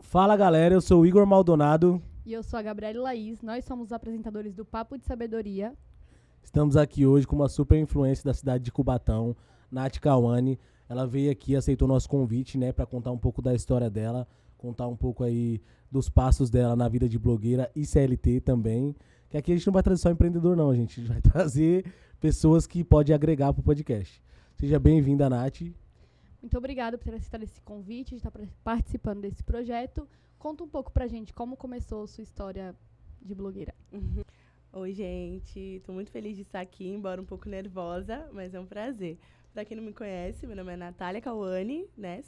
Fala galera, eu sou o Igor Maldonado. E eu sou a Gabriela Laís, nós somos os apresentadores do Papo de Sabedoria. Estamos aqui hoje com uma super influência da cidade de Cubatão, Nath Kawane. Ela veio aqui, aceitou nosso convite, né, para contar um pouco da história dela, contar um pouco aí dos passos dela na vida de blogueira e CLT também. Que aqui a gente não vai trazer só empreendedor não, gente. A gente vai trazer pessoas que podem agregar pro podcast. Seja bem-vinda, Nath. Muito obrigada por ter aceitado esse convite, de estar participando desse projeto. Conta um pouco pra gente como começou a sua história de blogueira. Oi, gente. Tô muito feliz de estar aqui, embora um pouco nervosa, mas é um prazer. Pra quem não me conhece, meu nome é Natália Kawane, né?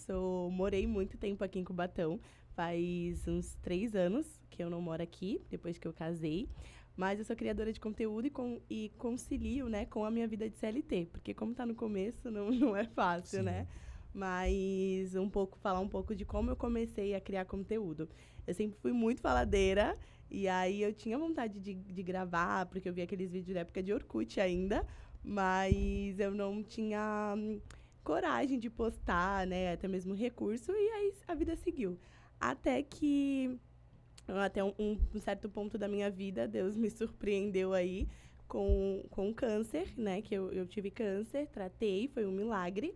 Morei muito tempo aqui em Cubatão. Faz uns 3 anos que eu não moro aqui, depois que eu casei. Mas eu sou criadora de conteúdo e concilio, né, com a minha vida de CLT. Porque como tá no começo, não é fácil, Sim. né? Mas falar um pouco de como eu comecei a criar conteúdo. Eu sempre fui muito faladeira, e aí eu tinha vontade de gravar, porque eu via aqueles vídeos da época de Orkut ainda, mas eu não tinha coragem de postar, né, até mesmo recurso, e aí a vida seguiu. Até um certo ponto da minha vida, Deus me surpreendeu aí com câncer, né, que eu tive câncer, tratei, foi um milagre.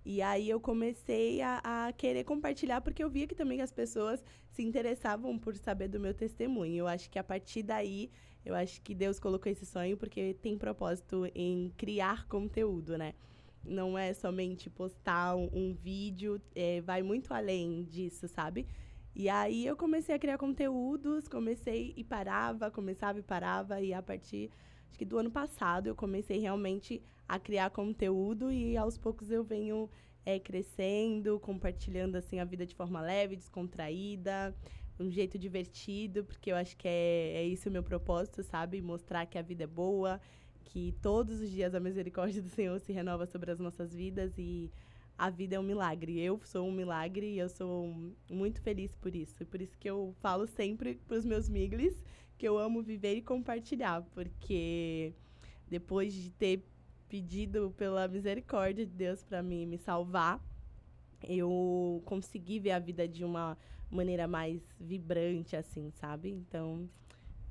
E aí eu comecei a querer compartilhar, porque eu via que também as pessoas se interessavam por saber do meu testemunho. Eu acho que a partir daí, eu acho que Deus colocou esse sonho, porque tem propósito em criar conteúdo, né? Não é somente postar um vídeo, vai muito além disso, sabe? E aí eu comecei a criar conteúdos, começava e parava, e a partir, acho que do ano passado, eu comecei realmente a criar conteúdo e aos poucos eu venho crescendo, compartilhando assim a vida de forma leve, descontraída, um jeito divertido, porque eu acho que é isso o meu propósito, sabe? Mostrar que a vida é boa, que todos os dias a misericórdia do Senhor se renova sobre as nossas vidas e a vida é um milagre. Eu sou um milagre e eu sou muito feliz por isso. E por isso que eu falo sempre para os meus miglis que eu amo viver e compartilhar, porque depois de ter pedido pela misericórdia de Deus para me salvar, eu consegui ver a vida de uma maneira mais vibrante, assim, sabe? Então,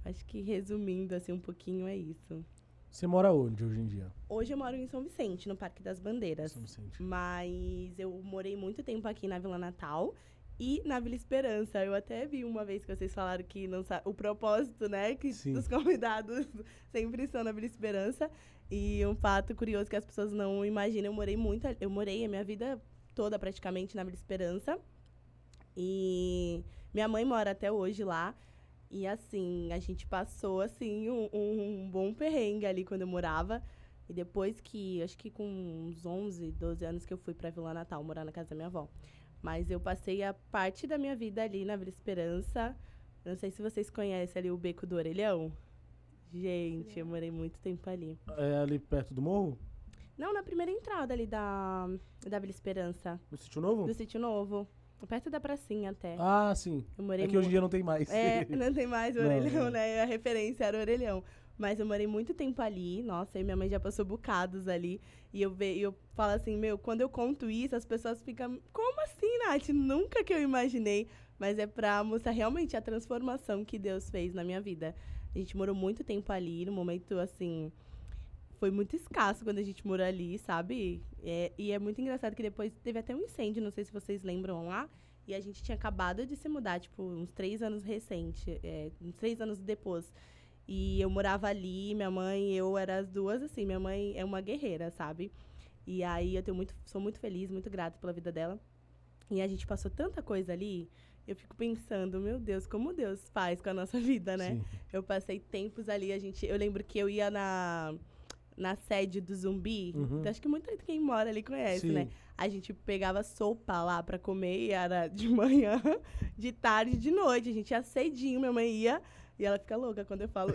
acho que resumindo, assim, um pouquinho é isso. Você mora onde hoje em dia? Hoje eu moro em São Vicente, no Parque das Bandeiras. São Vicente. Mas eu morei muito tempo aqui na Vila Natal e na Vila Esperança. Eu até vi uma vez que vocês falaram que não o propósito, né? Que Sim. os convidados sempre são na Vila Esperança. E um fato curioso que as pessoas não imaginam, eu morei a minha vida toda praticamente na Vila Esperança. E minha mãe mora até hoje lá. E assim, a gente passou assim um bom perrengue ali quando eu morava. E depois que, acho que com uns 11, 12 anos que eu fui pra Vila Natal, morar na casa da minha avó. Mas eu passei a parte da minha vida ali na Vila Esperança. Não sei se vocês conhecem ali o Beco do Orelhão. Gente, eu morei muito tempo ali. É ali perto do morro? Não, na primeira entrada ali da Vila Esperança. No Sítio Novo? Do Sítio Novo. Perto da pracinha até. Ah, sim. Eu morei É que hoje em dia não tem mais. não tem mais o Não, Orelhão, não. né? A referência era o Orelhão. Mas eu morei muito tempo ali. Nossa, e minha mãe já passou bocados ali. E eu falo assim, quando eu conto isso, as pessoas ficam... Como assim, Nath? Nunca que eu imaginei. Mas é pra mostrar realmente a transformação que Deus fez na minha vida. A gente morou muito tempo ali, no momento, assim... Foi muito escasso quando a gente morou ali, sabe? E é muito engraçado que depois teve até um incêndio, não sei se vocês lembram lá. E a gente tinha acabado de se mudar, tipo, uns 3 anos uns 3 anos depois. E eu morava ali, minha mãe e eu era as duas, assim, minha mãe é uma guerreira, sabe? E aí sou muito feliz, muito grata pela vida dela. E a gente passou tanta coisa ali, eu fico pensando, meu Deus, como Deus faz com a nossa vida, né? Sim. Eu passei tempos ali, eu lembro que eu ia na sede do Zumbi, Uhum. então, acho que muita quem mora ali conhece, Sim. né? A gente pegava sopa lá pra comer, e era de manhã, de tarde, de noite. A gente ia cedinho, minha mãe ia, e ela fica louca quando eu falo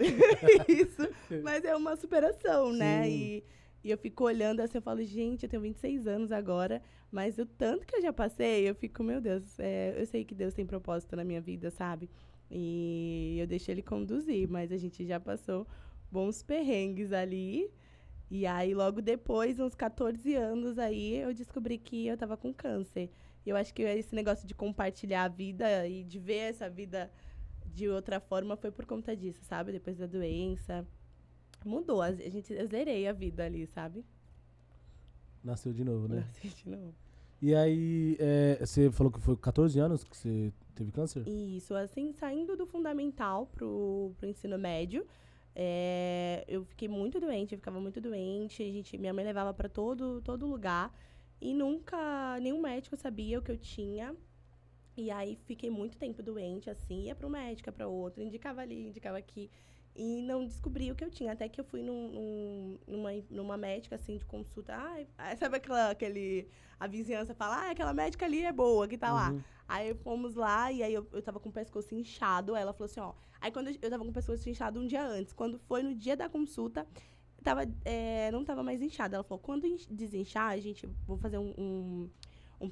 isso. Mas é uma superação, né? Sim. E eu fico olhando assim, eu falo, gente, eu tenho 26 anos agora, mas o tanto que eu já passei, eu fico, meu Deus, eu sei que Deus tem propósito na minha vida, sabe? E eu deixo ele conduzir, mas a gente já passou bons perrengues ali. E aí, logo depois, uns 14 anos aí, eu descobri que eu tava com câncer. E eu acho que esse negócio de compartilhar a vida e de ver essa vida de outra forma foi por conta disso, sabe? Depois da doença. Mudou, eu zerei a vida ali, sabe? Nasceu de novo, né? Nasci de novo. E aí, você falou que foi 14 anos que você teve câncer? Isso, assim, saindo do fundamental pro ensino médio, eu fiquei muito doente, eu ficava muito doente, minha mãe levava para todo lugar e nunca, nenhum médico sabia o que eu tinha. E aí fiquei muito tempo doente, assim, ia para um médico, ia para outro, indicava ali, indicava aqui. E não descobri o que eu tinha. Até que eu fui numa médica, assim, de consulta. Sabe a vizinhança fala, aquela médica ali é boa, que tá lá. Aí fomos lá, e aí eu tava com o pescoço inchado. Aí ela falou assim, ó. Aí quando eu tava com o pescoço inchado um dia antes. Quando foi no dia da consulta, não tava mais inchado. Ela falou, quando desinchar, vou fazer um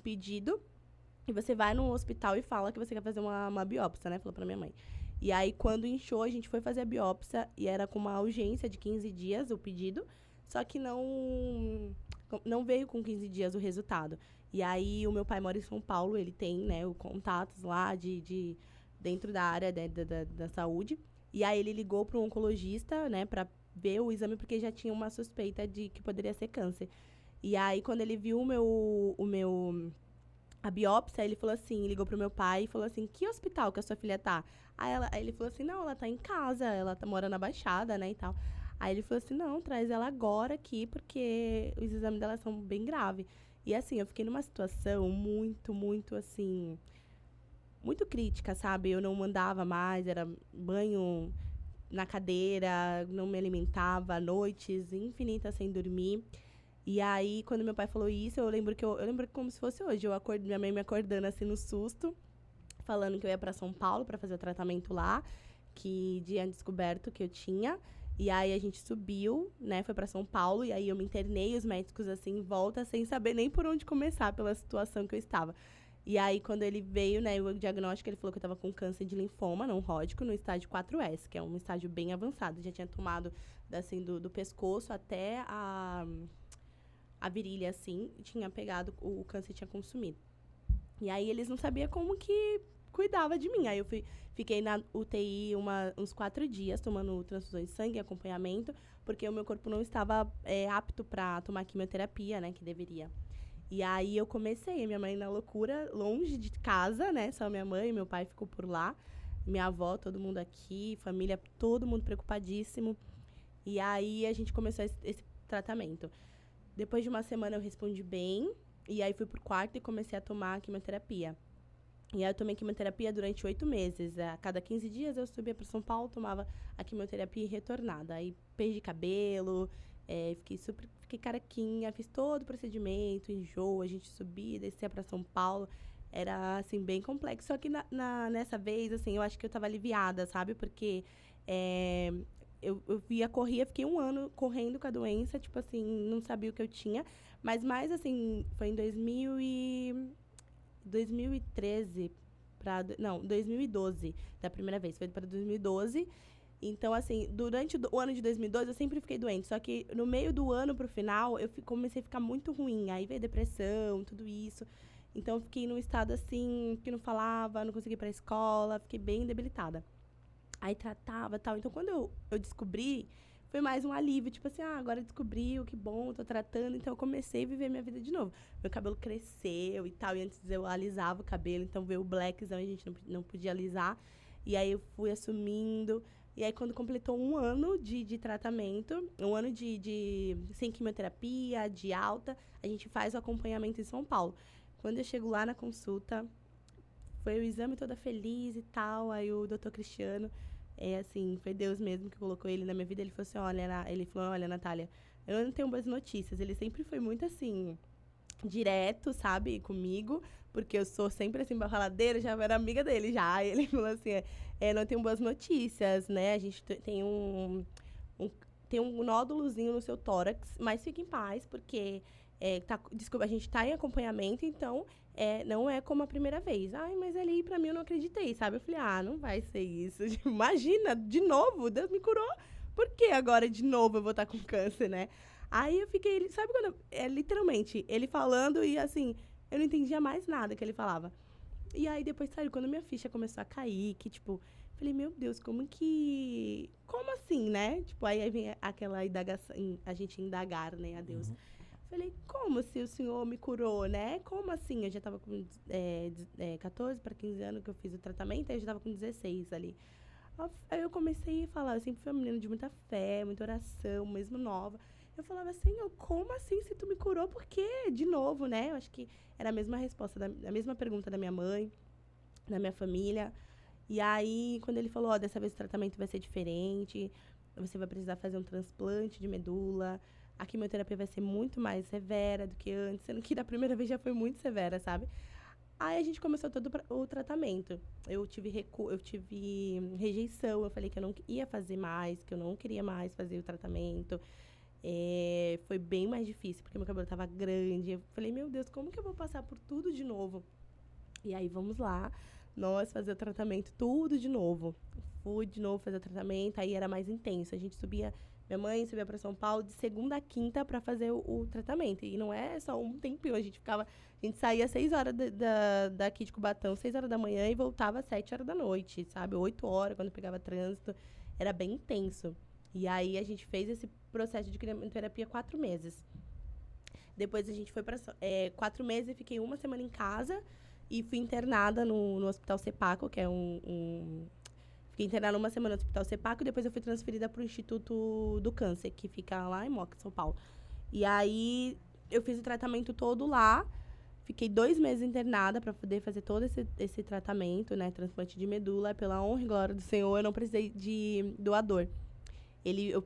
pedido. E você vai no hospital e fala que você quer fazer uma biópsia, né? Falou pra minha mãe. E aí, quando inchou, a gente foi fazer a biópsia e era com uma urgência de 15 dias o pedido, só que não veio com 15 dias o resultado. E aí, o meu pai mora em São Paulo, ele tem, né, os contatos lá dentro da área da saúde. E aí, ele ligou para um oncologista, né, para ver o exame, porque já tinha uma suspeita de que poderia ser câncer. E aí, quando ele viu a biópsia, ele falou assim, ligou pro meu pai e falou assim, que hospital que a sua filha tá? Aí ele falou assim, não, ela tá em casa, ela mora na Baixada, né, e tal. Aí ele falou assim, não, traz ela agora aqui, porque os exames dela são bem graves. E assim, eu fiquei numa situação muito, muito, assim, muito crítica, sabe? Eu não andava mais, era banho na cadeira, não me alimentava, noites infinitas sem dormir. E aí, quando meu pai falou isso, eu lembro como se fosse hoje. Minha mãe me acordando assim no susto, falando que eu ia para São Paulo para fazer o tratamento lá, que tinha descoberto que eu tinha. E aí a gente subiu, né, foi para São Paulo, e aí eu me internei, os médicos assim em volta, sem saber nem por onde começar pela situação que eu estava. E aí, quando ele veio, né, o diagnóstico, ele falou que eu estava com câncer de linfoma não Hodgkin no estágio 4S, que é um estágio bem avançado. Já tinha tomado, assim, do pescoço até a virilha, assim, tinha pegado, o câncer tinha consumido. E aí, eles não sabiam como que cuidava de mim. Aí, eu fiquei na UTI uns 4 dias, tomando transfusões de sangue, acompanhamento, porque o meu corpo não estava apto para tomar quimioterapia, né, que deveria. E aí, eu comecei, minha mãe na loucura, longe de casa, né, só minha mãe e meu pai ficou por lá, minha avó, todo mundo aqui, família, todo mundo preocupadíssimo. E aí, a gente começou esse tratamento. Depois de uma semana eu respondi bem, e aí fui pro quarto e comecei a tomar quimioterapia. E aí eu tomei quimioterapia durante 8 meses. A cada 15 dias eu subia para São Paulo, tomava a quimioterapia e retornada. Aí perdi cabelo, fiquei carequinha, fiz todo o procedimento, enjoo, a gente subia, descia para São Paulo. Era, assim, bem complexo. Só que nessa vez, assim, eu acho que eu tava aliviada, sabe? Porque eu corria, fiquei 1 ano correndo com a doença, tipo assim, não sabia o que eu tinha. Mas mais, assim, foi em 2013 não, 2012, da primeira vez. Foi para 2012. Então, assim, durante o ano de 2012, eu sempre fiquei doente. Só que no meio do ano pro final, eu comecei a ficar muito ruim. Aí veio depressão, tudo isso. Então, eu fiquei num estado, assim, que não falava, não conseguia ir pra escola. Fiquei bem debilitada. Aí tratava e tal. Então, quando eu descobri, foi mais um alívio. Tipo assim, agora descobriu, que bom, tô tratando. Então, eu comecei a viver minha vida de novo. Meu cabelo cresceu e tal. E antes eu alisava o cabelo. Então, veio o blackzão e a gente não podia alisar. E aí, eu fui assumindo. E aí, quando completou 1 ano de tratamento, 1 ano sem quimioterapia, de alta, a gente faz o acompanhamento em São Paulo. Quando eu chego lá na consulta, foi o exame toda feliz e tal. Aí o doutor Cristiano, assim, foi Deus mesmo que colocou ele na minha vida. Ele falou assim, olha, Natália, eu não tenho boas notícias. Ele sempre foi muito, assim, direto, sabe, comigo, porque eu sou sempre, assim, bafaladeira, já era amiga dele, já. Aí ele falou assim, não tenho boas notícias, né, a gente tem um nódulozinho no seu tórax, mas fique em paz, porque desculpa, a gente tá em acompanhamento, então não é como a primeira vez. Ai, mas ali pra mim eu não acreditei, sabe? Eu falei, não vai ser isso. Imagina, de novo, Deus me curou. Por que agora de novo eu vou estar com câncer, né? Aí eu fiquei, sabe quando, literalmente, ele falando e assim, eu não entendia mais nada que ele falava. E aí depois, sabe, quando minha ficha começou a cair, que tipo, falei, meu Deus, como assim, né? Tipo, aí vem aquela indagação, a gente indagar, né, a Deus. Falei, como se o Senhor me curou, né? Como assim? Eu já tava com 14 para 15 anos que eu fiz o tratamento, aí eu já tava com 16 ali. Aí eu comecei a falar, eu sempre fui uma menina de muita fé, muita oração, mesmo nova. Eu falava, Senhor, como assim se tu me curou? Por quê? De novo, né? Eu acho que era a mesma resposta, a mesma pergunta da minha mãe, da minha família. E aí, quando ele falou, dessa vez o tratamento vai ser diferente, você vai precisar fazer um transplante de medula, a quimioterapia vai ser muito mais severa do que antes, sendo que da primeira vez já foi muito severa, sabe? Aí a gente começou todo o tratamento. Eu tive rejeição, eu falei que eu não ia fazer mais, que eu não queria mais fazer o tratamento. Foi bem mais difícil, porque meu cabelo estava grande. Eu falei, meu Deus, como que eu vou passar por tudo de novo? E aí, vamos lá, nós fazer o tratamento tudo de novo. Fui de novo fazer o tratamento, aí era mais intenso. A gente subia, minha mãe subia para São Paulo de segunda a quinta para fazer o tratamento. E não é só um tempinho, a gente saía às 6 horas daqui de Cubatão, 6 horas da manhã e voltava às 7 horas da noite, sabe? 8 horas, quando pegava trânsito. Era bem intenso. E aí, a gente fez esse processo de quimioterapia 4 meses. Depois, a gente foi para 4 meses e fiquei uma semana em casa e fui internada no Hospital Sepaco, que é Fiquei internada uma semana no Hospital Sepaco e depois eu fui transferida para o Instituto do Câncer, que fica lá em Moca, São Paulo. E aí, eu fiz o tratamento todo lá. Fiquei 2 meses internada para poder fazer todo esse tratamento, né? Transplante de medula. Pela honra e glória do Senhor, eu não precisei de doador. Eu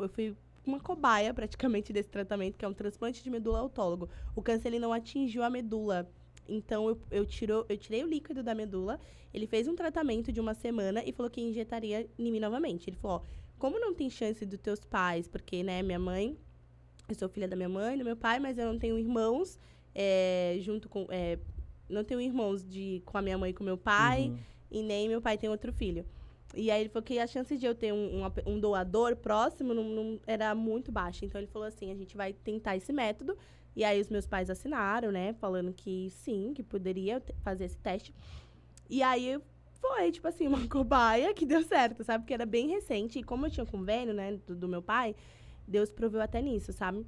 fui uma cobaia, praticamente, desse tratamento, que é um transplante de medula autólogo. O câncer, ele não atingiu a medula. Então, eu tirei o líquido da medula. Ele fez um tratamento de uma semana e falou que injetaria em mim novamente. Ele falou, como não tem chance dos teus pais, porque, né, minha mãe... Eu sou filha da minha mãe e do meu pai, mas eu não tenho irmãos não tenho irmãos com a minha mãe e com o meu pai, e nem meu pai tem outro filho. E aí ele falou que a chance de eu ter um doador próximo não era muito baixa. Então ele falou assim, a gente vai tentar esse método. E aí os meus pais assinaram, né, falando que sim, que poderia fazer esse teste. E aí foi, tipo assim, uma cobaia que deu certo, sabe? Porque era bem recente. E como eu tinha convênio, né, do meu pai, Deus proveu até nisso, sabe?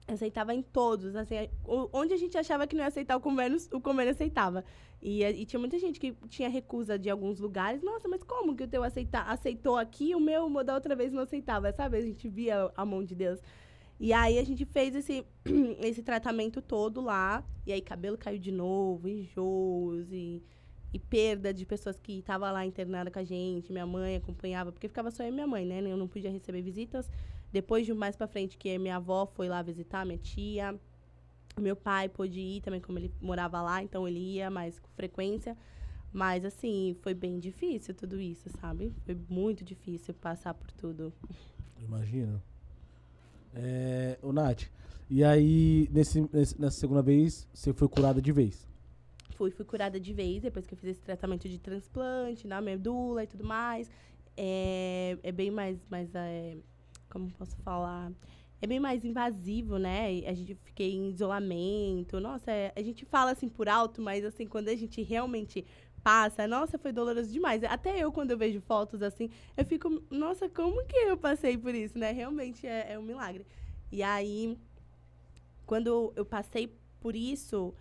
Eu aceitava em todos, assim, onde a gente achava que não ia aceitar o convênio aceitava. E tinha muita gente que tinha recusa de alguns lugares. Nossa, mas como que o teu aceitou aqui, o meu da outra vez não aceitava, sabe? A gente via a mão de Deus. E aí a gente fez esse tratamento todo lá, e aí cabelo caiu de novo, enjoos e perda de pessoas que estavam lá internadas com a gente. Minha mãe acompanhava, porque ficava só eu e minha mãe, né? Eu não podia receber visitas. Depois de mais pra frente, que minha avó foi lá visitar, minha tia. Meu pai pôde ir também, como ele morava lá, então ele ia mais com frequência. Mas, assim, foi bem difícil tudo isso, sabe? Foi muito difícil passar por tudo. Imagina. Ô, Nath, e aí, nessa segunda vez, você foi curada de vez? Fui curada de vez, depois que eu fiz esse tratamento de transplante, na medula e tudo mais. É bem mais como posso falar? É bem mais invasivo, né? A gente fiquei em isolamento. Nossa, a gente fala assim por alto, mas assim, quando a gente realmente passa, nossa, foi doloroso demais. Até eu, quando eu vejo fotos assim, eu fico, nossa, como que eu passei por isso, né? Realmente é um milagre. E aí, quando eu passei por isso,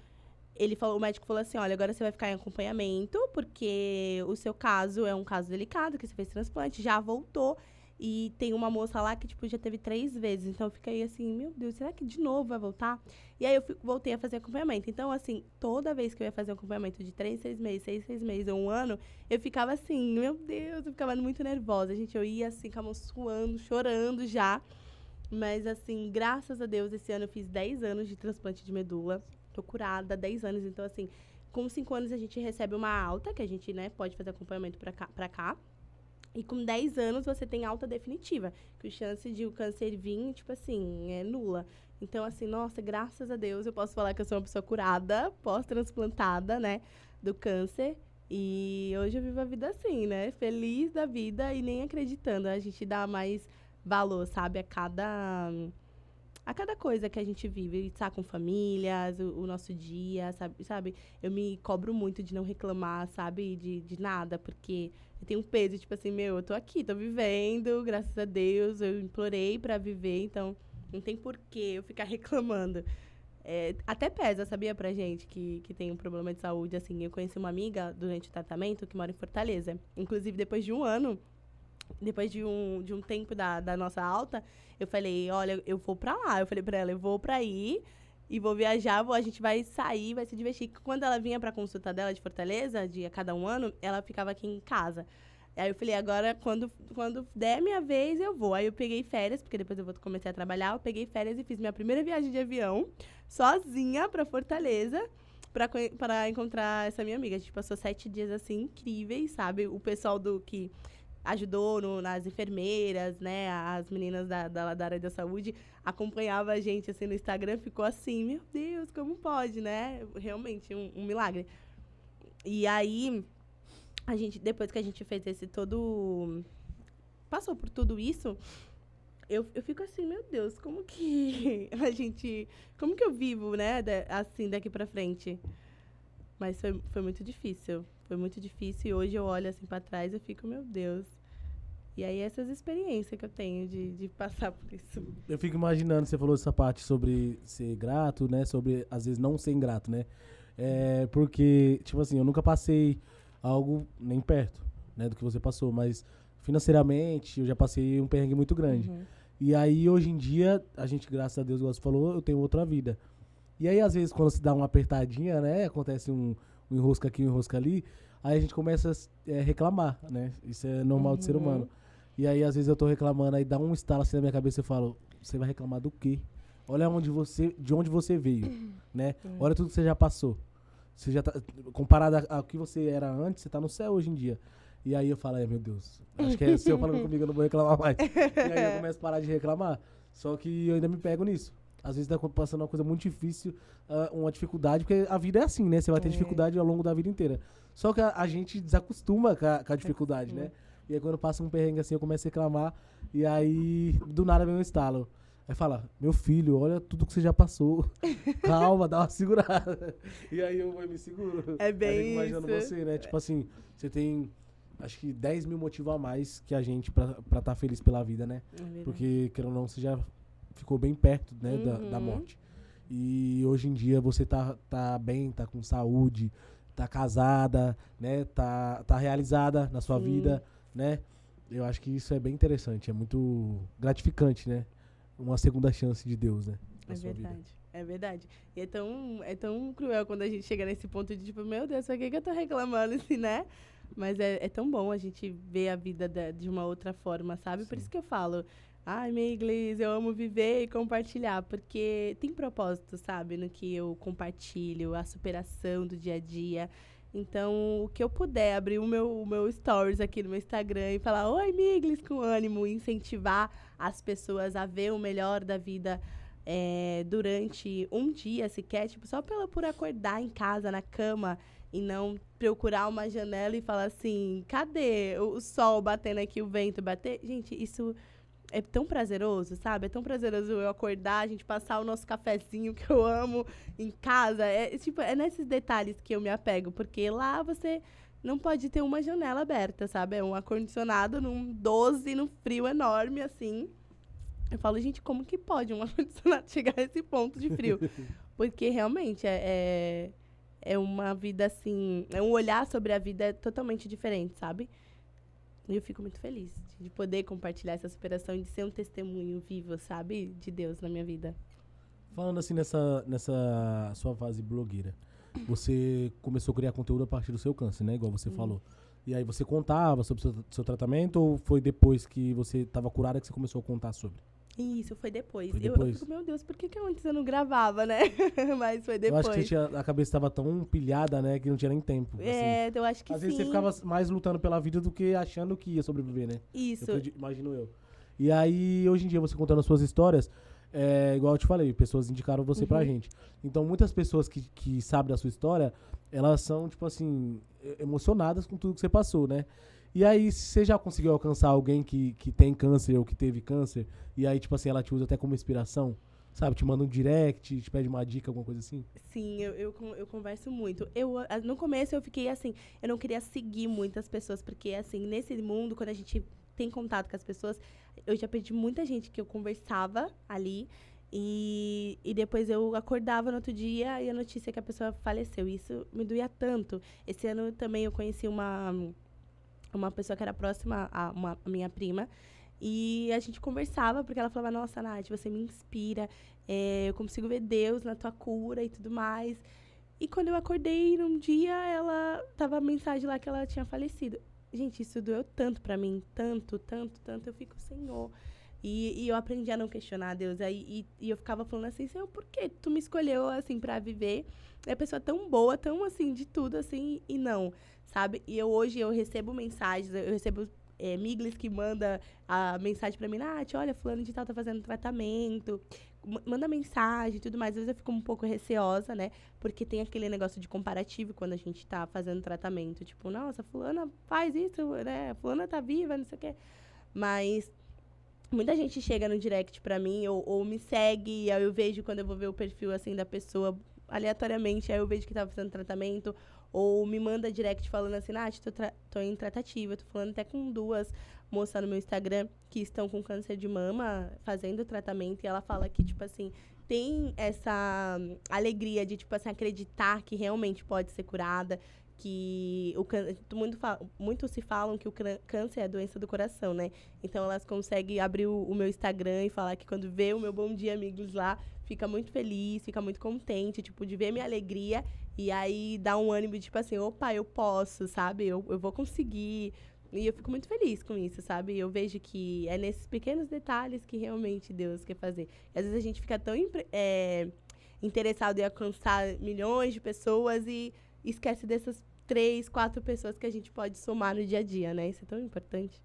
o médico falou assim, olha, agora você vai ficar em acompanhamento, porque o seu caso é um caso delicado, que você fez transplante, já voltou. E tem uma moça lá que, tipo, já teve 3 vezes. Então, eu fiquei assim, meu Deus, será que de novo vai voltar? E aí, eu voltei a fazer acompanhamento. Então, assim, toda vez que eu ia fazer um acompanhamento de 3, 6 meses, 6, 6 meses ou 1 ano, eu ficava assim, meu Deus, eu ficava muito nervosa. Gente, eu ia assim, com a mão suando, chorando já. Mas, assim, graças a Deus, esse ano eu fiz 10 anos de transplante de medula. Tô curada, 10 anos. Então, assim, com 5 anos a gente recebe uma alta, que a gente, né, pode fazer acompanhamento pra cá. E com 10 anos você tem alta definitiva, que a chance de o câncer vir, tipo assim, é nula. Então, assim, nossa, graças a Deus eu posso falar que eu sou uma pessoa curada, pós-transplantada, né, do câncer. E hoje eu vivo a vida assim, né, feliz da vida e nem acreditando. A gente dá mais valor, sabe, a a cada coisa que a gente vive, estar com famílias, o nosso dia, sabe? Eu me cobro muito de não reclamar, sabe? De nada, porque eu tenho um peso, tipo assim, eu tô aqui, tô vivendo, graças a Deus, eu implorei pra viver, então não tem porquê eu ficar reclamando. Até pesa, sabia, pra gente que tem um problema de saúde, assim. Eu conheci uma amiga durante o tratamento que mora em Fortaleza. Inclusive, depois de um ano, depois de um tempo da nossa alta, eu falei, olha, eu vou pra lá. Eu falei pra ela, eu vou pra aí e vou viajar, a gente vai sair, vai se divertir. Quando ela vinha pra consulta dela de Fortaleza, a cada um ano, ela ficava aqui em casa. Aí eu falei, agora, quando der minha vez, eu vou. Aí eu peguei férias, porque depois eu comecei a trabalhar, eu peguei férias e fiz minha primeira viagem de avião, sozinha, pra Fortaleza, pra encontrar essa minha amiga. A gente passou 7 dias, assim, incríveis, sabe? O pessoal que ajudou nas enfermeiras, né? As meninas da área da saúde acompanhava a gente, assim, no Instagram. Ficou assim, meu Deus, como pode, né? Realmente, um milagre. E aí, depois que a gente fez passou por tudo isso, eu fico assim, meu Deus, como que eu vivo, né, assim, daqui pra frente? Mas foi muito difícil. Foi muito difícil e hoje eu olho assim pra trás e fico, meu Deus. E aí essas experiências que eu tenho de passar por isso. Eu fico imaginando, você falou essa parte sobre ser grato, né? Sobre, às vezes, não ser ingrato, né? Porque, tipo assim, eu nunca passei algo nem perto, né, do que você passou, mas financeiramente eu já passei um perrengue muito grande. Uhum. E aí, hoje em dia, a gente, graças a Deus, igual você falou, eu tenho outra vida. E aí, às vezes, quando se dá uma apertadinha, né, acontece um enrosco aqui, um enrosco ali, aí a gente começa a reclamar, né? Isso é normal do ser humano. E aí, às vezes, eu tô reclamando, aí dá um estalo assim na minha cabeça e eu falo, você vai reclamar do quê? Olha de onde você veio, né? Olha tudo que você já passou. Você já tá, comparado ao que você era antes, você tá no céu hoje em dia. E aí eu falo, meu Deus, acho que é se eu falando comigo, eu não vou reclamar mais. E aí eu começo a parar de reclamar. Só que eu ainda me pego nisso. Às vezes tá passando uma coisa muito difícil, uma dificuldade, porque a vida é assim, né? Você vai ter dificuldade ao longo da vida inteira. Só que a gente desacostuma com a dificuldade, né? E aí quando passa um perrengue assim, eu começo a reclamar. E aí, do nada, vem um estalo. Aí fala, meu filho, olha tudo que você já passou. Calma, dá uma segurada. E aí eu me seguro. É bem aí eu fico imaginando isso. você, né? Tipo assim, você tem, acho que 10 mil motivos a mais que a gente pra estar feliz pela vida, né? Porque, querendo ou não, você já ficou bem perto, né, da morte. E hoje em dia você tá bem, tá com saúde, tá casada, né? Tá realizada na sua vida, né? Eu acho que isso é bem interessante, é muito gratificante, né? Uma segunda chance de Deus, né? É verdade, é verdade. E é tão cruel quando a gente chega nesse ponto de tipo, meu Deus, por que eu tô reclamando assim, né? Mas é tão bom a gente ver a vida de uma outra forma, sabe? Sim. Por isso que eu falo, ai, Miglis, eu amo viver e compartilhar, porque tem propósito, sabe? No que eu compartilho, a superação do dia a dia. Então, o que eu puder, abrir o meu stories aqui no meu Instagram e falar, oi, Miglis, com ânimo, incentivar as pessoas a ver o melhor da vida durante um dia sequer, tipo, só por acordar em casa, na cama, e não procurar uma janela e falar assim, cadê o sol batendo aqui, o vento bater? Gente, isso é tão prazeroso, sabe? É tão prazeroso eu acordar, a gente passar o nosso cafezinho que eu amo em casa. É nesses detalhes que eu me apego, porque lá você não pode ter uma janela aberta, sabe? É um ar-condicionado num 12, num frio enorme, assim. Eu falo, gente, como que pode um ar-condicionado chegar a esse ponto de frio? Porque realmente é uma vida, assim, é um olhar sobre a vida totalmente diferente, sabe? E eu fico muito feliz de poder compartilhar essa superação e de ser um testemunho vivo, sabe? De Deus na minha vida. Falando assim nessa sua fase blogueira, você começou a criar conteúdo a partir do seu câncer, né? Igual você falou. E aí você contava sobre o seu tratamento ou foi depois que você estava curada que você começou a contar sobre? Isso, foi depois. Foi Eu depois? fico, meu Deus, por que antes eu não gravava, né? Mas foi depois. Eu acho que a cabeça estava tão pilhada, né, que não tinha nem tempo. Assim. Eu acho que Às sim. vezes você ficava mais lutando pela vida do que achando que ia sobreviver, né? Isso. Imagino eu. E aí, hoje em dia, você contando as suas histórias, igual eu te falei, pessoas indicaram você pra gente. Então, muitas pessoas que sabem da sua história, elas são, tipo assim, emocionadas com tudo que você passou, né? E aí, você já conseguiu alcançar alguém que tem câncer ou que teve câncer, e aí, tipo assim, ela te usa até como inspiração? sabe, te manda um direct, te pede uma dica, alguma coisa assim? Sim, eu converso muito. No começo eu fiquei assim, eu não queria seguir muitas pessoas, porque assim, nesse mundo, quando a gente tem contato com as pessoas, eu já perdi muita gente que eu conversava ali, e depois eu acordava no outro dia e a notícia é que a pessoa faleceu. Isso me doía tanto. Esse ano também eu conheci uma pessoa que era próxima a minha prima, e a gente conversava, porque ela falava, nossa, Nath, você me inspira, eu consigo ver Deus na tua cura e tudo mais. E quando eu acordei num dia, ela tava a mensagem lá que ela tinha falecido. Gente, isso doeu tanto pra mim, tanto, tanto, tanto. Eu fico, Senhor. E eu aprendi a não questionar Deus. E eu ficava falando assim, Senhor, por que tu me escolheu, assim, pra viver? É a pessoa tão boa, tão, assim, de tudo, assim, e não, sabe? E hoje eu recebo mensagens, eu recebo Miglis que manda a mensagem pra mim, Nath, olha, fulano de tal tá fazendo tratamento, manda mensagem e tudo mais. Às vezes eu fico um pouco receosa, né? Porque tem aquele negócio de comparativo quando a gente tá fazendo tratamento. Tipo, nossa, fulana faz isso, né? Fulana tá viva, não sei o quê. Mas muita gente chega no direct pra mim ou me segue, e aí eu vejo quando eu vou ver o perfil, assim, da pessoa aleatoriamente, aí eu vejo que tá fazendo tratamento, ou me manda direct falando assim, Nath, tô em tratativa, tô falando até com 2 moças no meu Instagram que estão com câncer de mama, fazendo tratamento, e ela fala que, tipo assim, tem essa alegria de, tipo assim, acreditar que realmente pode ser curada, que muito se falam que o câncer é a doença do coração, né? Então, elas conseguem abrir o meu Instagram e falar que quando vê o meu Bom Dia Amigos lá, fica muito feliz, fica muito contente, tipo, de ver minha alegria. E aí dá um ânimo, tipo assim, opa, eu posso, sabe? Eu vou conseguir. E eu fico muito feliz com isso, sabe? Eu vejo que é nesses pequenos detalhes que realmente Deus quer fazer. E às vezes a gente fica tão interessado em alcançar milhões de pessoas e esquece dessas 3, 4 pessoas que a gente pode somar no dia a dia, né? Isso é tão importante.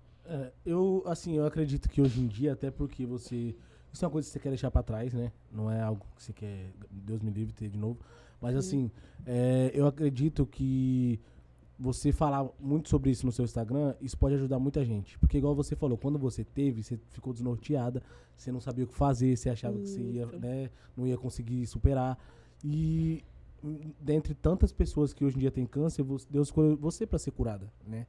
Eu acredito que hoje em dia, até porque isso é uma coisa que você quer deixar pra trás, né? Não é algo que você quer, Deus me livre, ter de novo. Mas, assim, eu acredito que você falar muito sobre isso no seu Instagram, isso pode ajudar muita gente. Porque, igual você falou, quando você teve, você ficou desnorteada, você não sabia o que fazer, você achava que você ia, né, não ia conseguir superar. E, dentre tantas pessoas que hoje em dia têm câncer, Deus escolheu você para ser curada, né?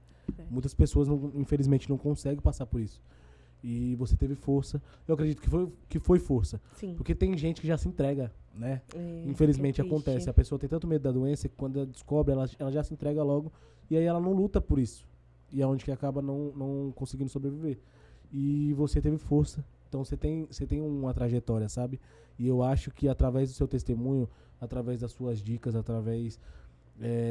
Muitas pessoas, infelizmente, não conseguem passar por isso. E você teve força. Eu acredito que foi força. Sim. Porque tem gente que já se entrega, né? Infelizmente acontece. A pessoa tem tanto medo da doença que quando ela descobre, ela já se entrega logo. E aí ela não luta por isso. E é onde que acaba não conseguindo sobreviver. E você teve força. Então você tem uma trajetória, sabe? E eu acho que através do seu testemunho, através das suas dicas, através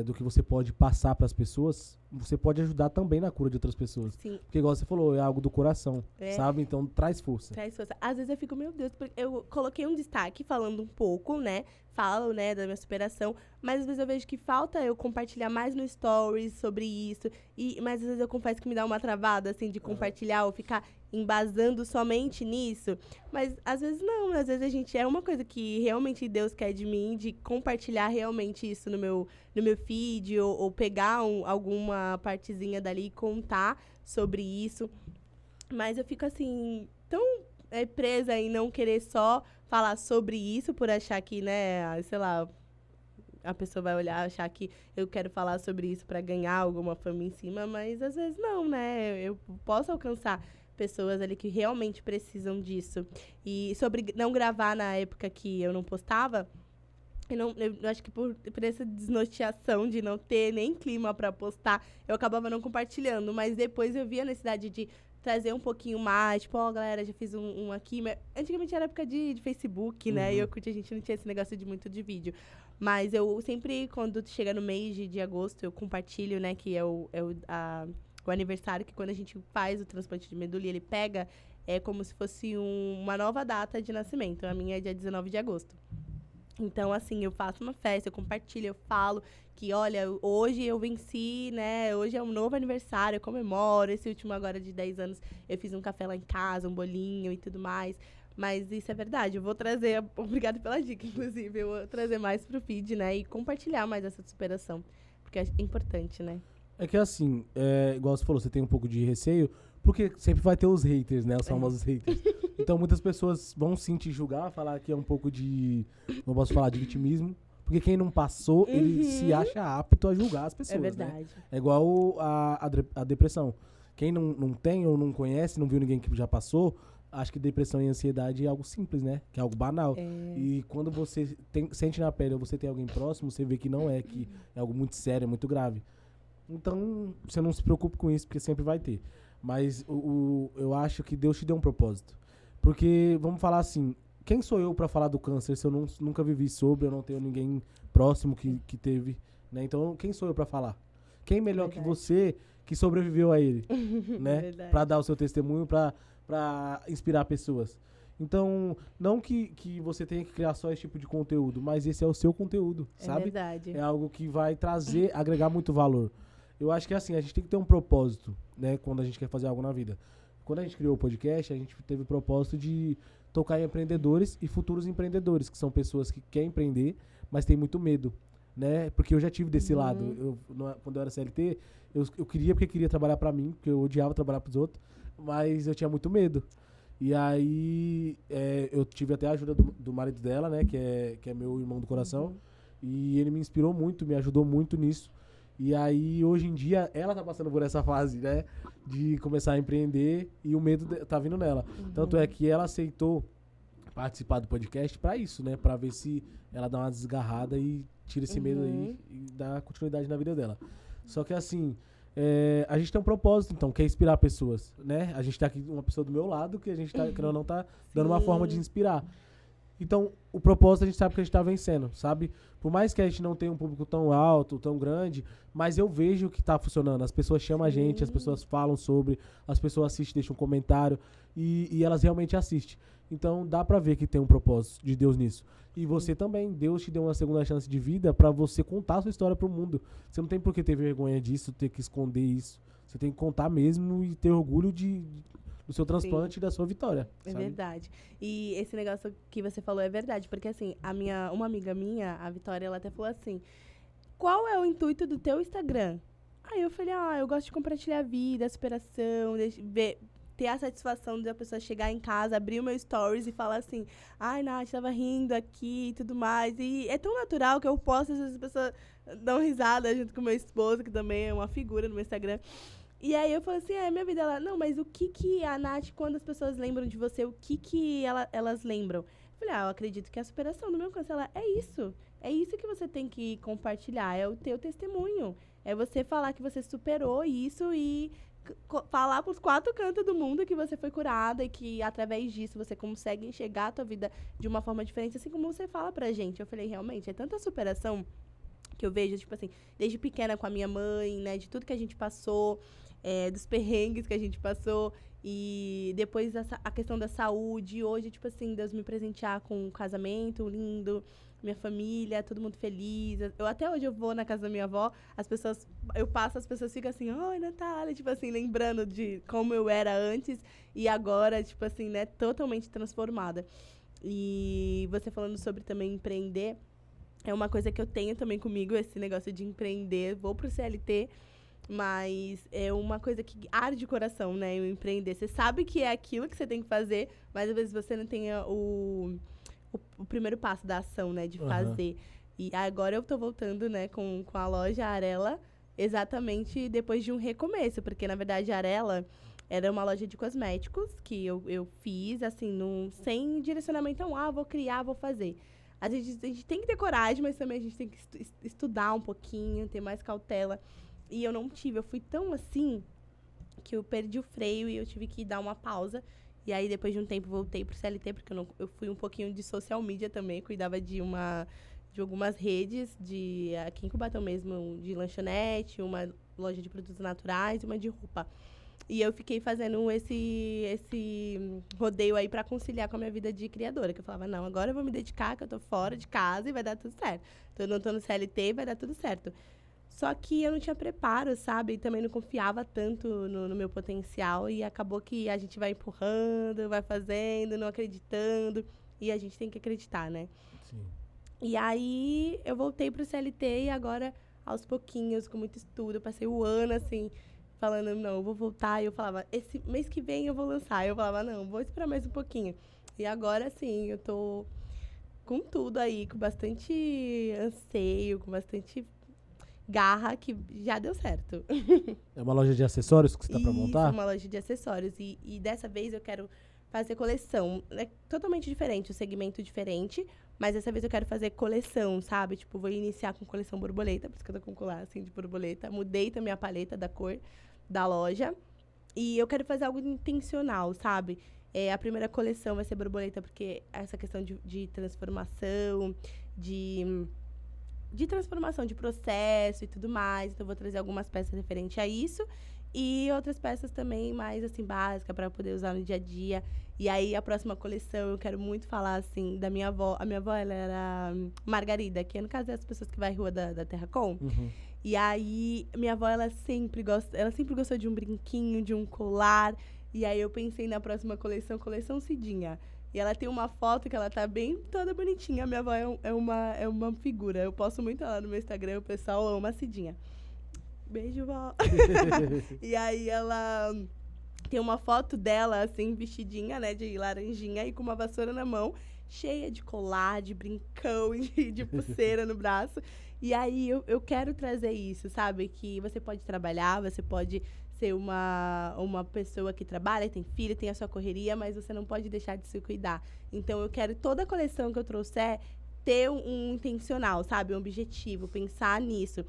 do que você pode passar para as pessoas, você pode ajudar também na cura de outras pessoas. Sim. Porque, igual você falou, é algo do coração, sabe? Então, traz força. Traz força. Às vezes eu fico, meu Deus, porque eu coloquei um destaque falando um pouco, né? Falo, né, da minha superação, mas às vezes eu vejo que falta eu compartilhar mais no stories sobre isso, mas às vezes eu confesso que me dá uma travada, assim, de compartilhar ou ficar embasando somente nisso, mas às vezes não, às vezes a gente é uma coisa que realmente Deus quer de mim, de compartilhar realmente isso no meu feed, ou pegar alguma partezinha dali e contar sobre isso, mas eu fico assim, tão presa em não querer só falar sobre isso por achar que, né, sei lá, a pessoa vai olhar, achar que eu quero falar sobre isso para ganhar alguma fama em cima, mas às vezes não, né? Eu posso alcançar pessoas ali que realmente precisam disso. E sobre não gravar na época que eu não postava, eu acho que por essa desnorteação de não ter nem clima para postar, eu acabava não compartilhando, mas depois eu vi a necessidade de trazer um pouquinho mais, tipo, galera, já fiz um aqui, mas antigamente era época de Facebook, né, e a gente não tinha esse negócio muito de vídeo, mas eu sempre, quando chega no mês de agosto, eu compartilho, né, que é o aniversário, que quando a gente faz o transplante de medula, ele pega, como se fosse uma nova data de nascimento, a minha é dia 19 de agosto. Então, assim, eu faço uma festa, eu compartilho, eu falo que, olha, hoje eu venci, né? Hoje é um novo aniversário, eu comemoro. Esse último agora de 10 anos, eu fiz um café lá em casa, um bolinho e tudo mais. Mas isso é verdade, eu vou trazer, obrigada pela dica, inclusive, eu vou trazer mais pro feed, né? E compartilhar mais essa superação, porque é importante, né? É que assim, igual você falou, você tem um pouco de receio, Porque sempre vai ter os haters, né? Os famosos haters. Então muitas pessoas vão sim te julgar, falar que é um pouco de, não posso falar de vitimismo, porque quem não passou, ele se acha apto a julgar as pessoas, É verdade. né? É igual a depressão. Quem não tem ou não conhece, não viu ninguém que já passou, acho que depressão e ansiedade é algo simples, né? Que é algo banal. E quando você sente na pele ou você tem alguém próximo, você vê que não é, que é algo muito sério, muito grave. Então, você não se preocupe com isso, porque sempre vai ter. Mas eu acho que Deus te deu um propósito. Porque, vamos falar assim, quem sou eu pra falar do câncer se eu nunca vivi sobre, eu não tenho ninguém próximo que teve, né? Então, quem sou eu pra falar? Quem melhor que você que sobreviveu a ele, né? Verdade. Pra dar o seu testemunho, pra inspirar pessoas. Então, não que você tenha que criar só esse tipo de conteúdo, mas esse é o seu conteúdo, sabe? Verdade. É algo que vai agregar muito valor. Eu acho que assim, a gente tem que ter um propósito, né, quando a gente quer fazer algo na vida. Quando a gente criou o podcast, a gente teve o propósito de tocar em empreendedores e futuros empreendedores, que são pessoas que querem empreender, mas têm muito medo, né? Porque eu já tive desse lado. Quando eu era CLT, eu queria porque queria trabalhar pra mim, porque eu odiava trabalhar pros outros, mas eu tinha muito medo. E aí, eu tive até a ajuda do marido dela, né, que é meu irmão do coração, e ele me inspirou muito, me ajudou muito nisso. E aí, hoje em dia, ela tá passando por essa fase, né? De começar a empreender e o medo tá vindo nela. Tanto é que ela aceitou participar do podcast pra isso, né? Pra ver se ela dá uma desgarrada e tira esse medo aí e dá continuidade na vida dela. Só que assim, a gente tem um propósito, então, que é inspirar pessoas, né? A gente tá aqui, uma pessoa do meu lado, que a gente tá, querendo ou não, tá dando uma forma de inspirar. Então, o propósito a gente sabe que a gente tá vencendo, sabe? Por mais que a gente não tenha um público tão alto, tão grande, mas eu vejo que tá funcionando. As pessoas chamam a gente, as pessoas falam sobre, as pessoas assistem, deixam um comentário e elas realmente assistem. Então, dá pra ver que tem um propósito de Deus nisso. E você também, Deus te deu uma segunda chance de vida pra você contar a sua história pro mundo. Você não tem por que ter vergonha disso, ter que esconder isso. Você tem que contar mesmo e ter orgulho do seu transplante e da sua vitória. É sabe? verdade. E esse negócio que você falou é verdade, porque assim, uma amiga minha, a Vitória, ela até falou assim, qual é o intuito do teu Instagram? Aí eu falei, eu gosto de compartilhar a vida, a superação, ter a satisfação de a pessoa chegar em casa, abrir o meu stories e falar assim, ai, Nath, tava rindo aqui e tudo mais. E é tão natural que eu posto, às vezes as pessoas dão risada junto com o meu esposo, que também é uma figura no meu Instagram. E aí eu falei assim, minha vida, ela, não, mas o que a Nath, quando as pessoas lembram de você, o que elas lembram? Eu falei, eu acredito que a superação do meu câncer, ela, é isso que você tem que compartilhar, é o teu testemunho, é você falar que você superou isso e falar pros 4 cantos do mundo que você foi curada e que através disso você consegue enxergar a tua vida de uma forma diferente, assim como você fala pra gente. Eu falei, realmente, é tanta superação que eu vejo, tipo assim, desde pequena com a minha mãe, né, de tudo que a gente passou, dos perrengues que a gente passou, e depois a questão da saúde. Hoje, tipo assim, Deus me presentear com um casamento lindo, minha família, todo mundo feliz. Até hoje eu vou na casa da minha avó, as pessoas ficam assim, oi, Natália, tipo assim, lembrando de como eu era antes e agora, tipo assim, né, totalmente transformada. E você falando sobre também empreender, é uma coisa que eu tenho também comigo, esse negócio de empreender. Vou pro CLT, mas é uma coisa que arde o coração, né? O empreender. Você sabe que é aquilo que você tem que fazer, mas às vezes você não tem o primeiro passo da ação, né? De fazer. E agora eu tô voltando, né, com a loja Arela, exatamente depois de um recomeço. Porque, na verdade, a Arela era uma loja de cosméticos que eu fiz, assim, sem direcionamento. Vou criar, vou fazer. A gente tem que ter coragem, mas também a gente tem que estudar um pouquinho, ter mais cautela. E eu não tive, eu fui tão assim que eu perdi o freio e eu tive que dar uma pausa. E aí, depois de um tempo, voltei pro CLT, porque eu fui um pouquinho de social media também, cuidava de algumas redes, aqui em Cubatão mesmo, de lanchonete, uma loja de produtos naturais e uma de roupa. E eu fiquei fazendo esse rodeio aí pra conciliar com a minha vida de criadora. Que eu falava, não, agora eu vou me dedicar, que eu tô fora de casa e vai dar tudo certo. Então, eu não tô no CLT e vai dar tudo certo. Só que eu não tinha preparo, sabe? E também não confiava tanto no meu potencial. E acabou que a gente vai empurrando, vai fazendo, não acreditando. E a gente tem que acreditar, né? Sim. E aí, eu voltei pro CLT e agora, aos pouquinhos, com muito estudo, eu passei o ano, assim, falando, não, eu vou voltar. E eu falava, esse mês que vem eu vou lançar. Eu falava, não, vou esperar mais um pouquinho. E agora, sim, eu tô com tudo aí, com bastante anseio, com bastante garra, que já deu certo. É uma loja de acessórios que você tá pra montar? Isso, uma loja de acessórios. E dessa vez eu quero fazer coleção. É totalmente diferente, o segmento diferente. Mas dessa vez eu quero fazer coleção, sabe? Tipo, vou iniciar com coleção borboleta, por isso que eu tô com colar assim de borboleta. Mudei também a paleta da cor da loja. E eu quero fazer algo intencional, sabe? A primeira coleção vai ser borboleta, porque essa questão de transformação, de transformação de processo e tudo mais. Então, eu vou trazer algumas peças referentes a isso. E outras peças também mais, assim, básicas, para poder usar no dia a dia. E aí, a próxima coleção, eu quero muito falar, assim, da minha avó. A minha avó, ela era Margarida, que no caso é as pessoas que vai à rua da Terracom. Uhum. E aí, minha avó, ela sempre gostou de um brinquinho, de um colar. E aí, eu pensei na próxima coleção Cidinha. E ela tem uma foto que ela tá bem toda bonitinha. A minha avó é uma figura. Eu posto muito ela no meu Instagram, o pessoal ama a Cidinha. Beijo, vó. E aí ela tem uma foto dela, assim, vestidinha, né, de laranjinha e com uma vassoura na mão, cheia de colar, de brincão e de pulseira no braço. E aí eu quero trazer isso, sabe? Que você pode trabalhar, você pode ser uma pessoa que trabalha, tem filho, tem a sua correria, mas você não pode deixar de se cuidar. Então eu quero toda a coleção que eu trouxer ter um intencional, sabe? Um objetivo, pensar nisso.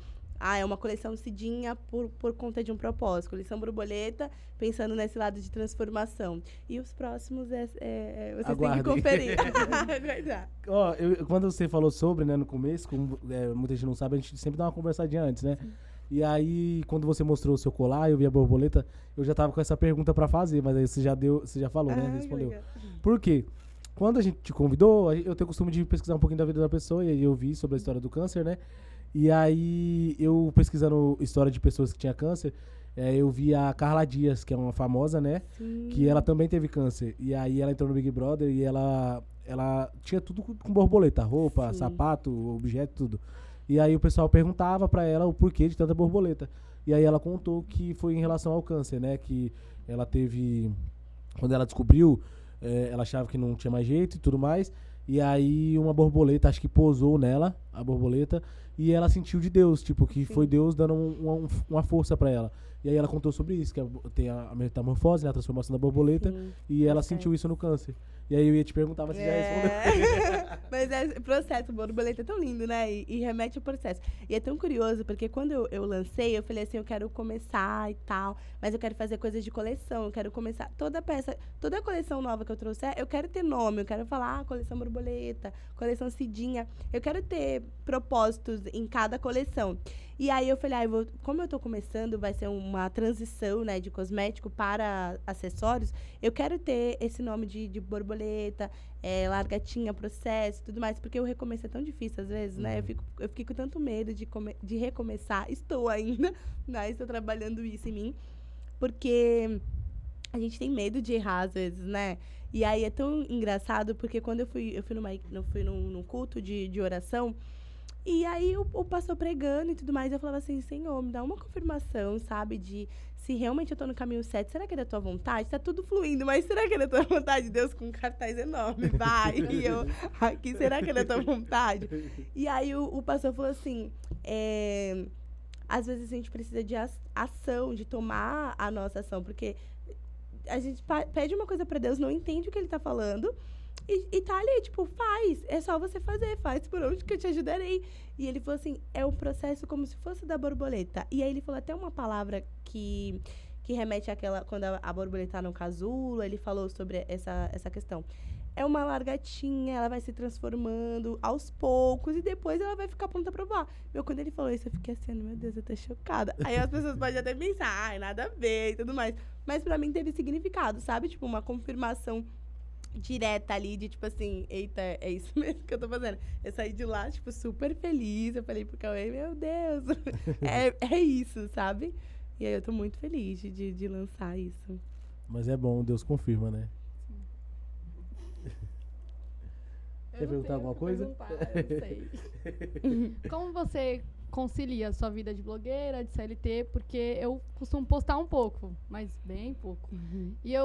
É uma coleção Cidinha por conta de um propósito. Coleção borboleta, pensando nesse lado de transformação. E os próximos vocês têm que conferir. Aguardar. Ó, quando você falou sobre, né, no começo, como muita gente não sabe, a gente sempre dá uma conversadinha antes, né? Sim. E aí, quando você mostrou o seu colar, eu vi a borboleta, eu já tava com essa pergunta pra fazer, mas aí você já falou, né? Respondeu. Por quê? Quando a gente te convidou, eu tenho o costume de pesquisar um pouquinho da vida da pessoa, e aí eu vi sobre a história do câncer, né? E aí, eu pesquisando história de pessoas que tinham câncer, eu vi a Carla Dias, que é uma famosa, né? Sim. Que ela também teve câncer. E aí, ela entrou no Big Brother e ela tinha tudo com borboleta, roupa, sim, sapato, objeto, tudo. E aí, o pessoal perguntava pra ela o porquê de tanta borboleta. E aí, ela contou que foi em relação ao câncer, né? Que ela teve... Quando ela descobriu, ela achava que não tinha mais jeito e tudo mais. E aí, uma borboleta, acho que pousou nela, a borboleta, e ela sentiu de Deus, tipo, que sim, foi Deus dando uma força pra ela. E aí ela contou sobre isso, que tem a metamorfose, né, a transformação da borboleta, sim, e ela sentiu isso no câncer. E aí eu ia te perguntar, mas você já respondeu. Mas processo, borboleta é tão lindo, né? E remete ao processo. E é tão curioso, porque quando eu lancei, eu falei assim, eu quero começar e tal, mas eu quero fazer coisas de coleção, eu quero começar toda a coleção nova que eu trouxer, eu quero ter nome, eu quero falar coleção borboleta, coleção Cidinha, eu quero ter propósitos em cada coleção. E aí eu falei, como eu tô começando, vai ser uma transição, né, de cosmético para acessórios, eu quero ter esse nome de borboleta, largatinha, processo e tudo mais, porque o recomeço é tão difícil às vezes, né? Eu fiquei com tanto medo de recomeçar, estou ainda, né? Estou trabalhando isso em mim, porque a gente tem medo de errar às vezes, né? E aí é tão engraçado, porque quando eu fui num culto de oração, e aí o pastor pregando e tudo mais, eu falava assim, Senhor, me dá uma confirmação, sabe, de se realmente eu tô no caminho certo, será que é da tua vontade? Tá tudo fluindo, mas será que é da tua vontade? Deus com um cartaz enorme, vai, e eu aqui, será que é da tua vontade? E aí o pastor falou assim, às vezes a gente precisa de ação, de tomar a nossa ação, porque a gente pede uma coisa pra Deus, não entende o que ele tá falando, e tá ali, tipo, é só você fazer, faz por onde que eu te ajudarei. E ele falou assim, é um processo como se fosse da borboleta. E aí ele falou até uma palavra que remete àquela, quando a borboleta tá no casulo, ele falou sobre essa questão. É uma largatinha, ela vai se transformando aos poucos e depois ela vai ficar pronta pra voar. Quando ele falou isso, eu fiquei assim, meu Deus, eu tô chocada. Aí as pessoas podem até pensar, nada a ver e tudo mais. Mas pra mim teve significado, sabe? Tipo, uma confirmação direta ali, de tipo assim, eita, é isso mesmo que eu tô fazendo. Eu saí de lá, tipo, super feliz. Eu falei pro Cauê, meu Deus, é isso, sabe? E aí eu tô muito feliz de lançar isso. Mas é bom, Deus confirma, né? Quer perguntar alguma coisa? Eu não sei. Como você concilia a sua vida de blogueira, de CLT, porque eu costumo postar um pouco, mas bem pouco. E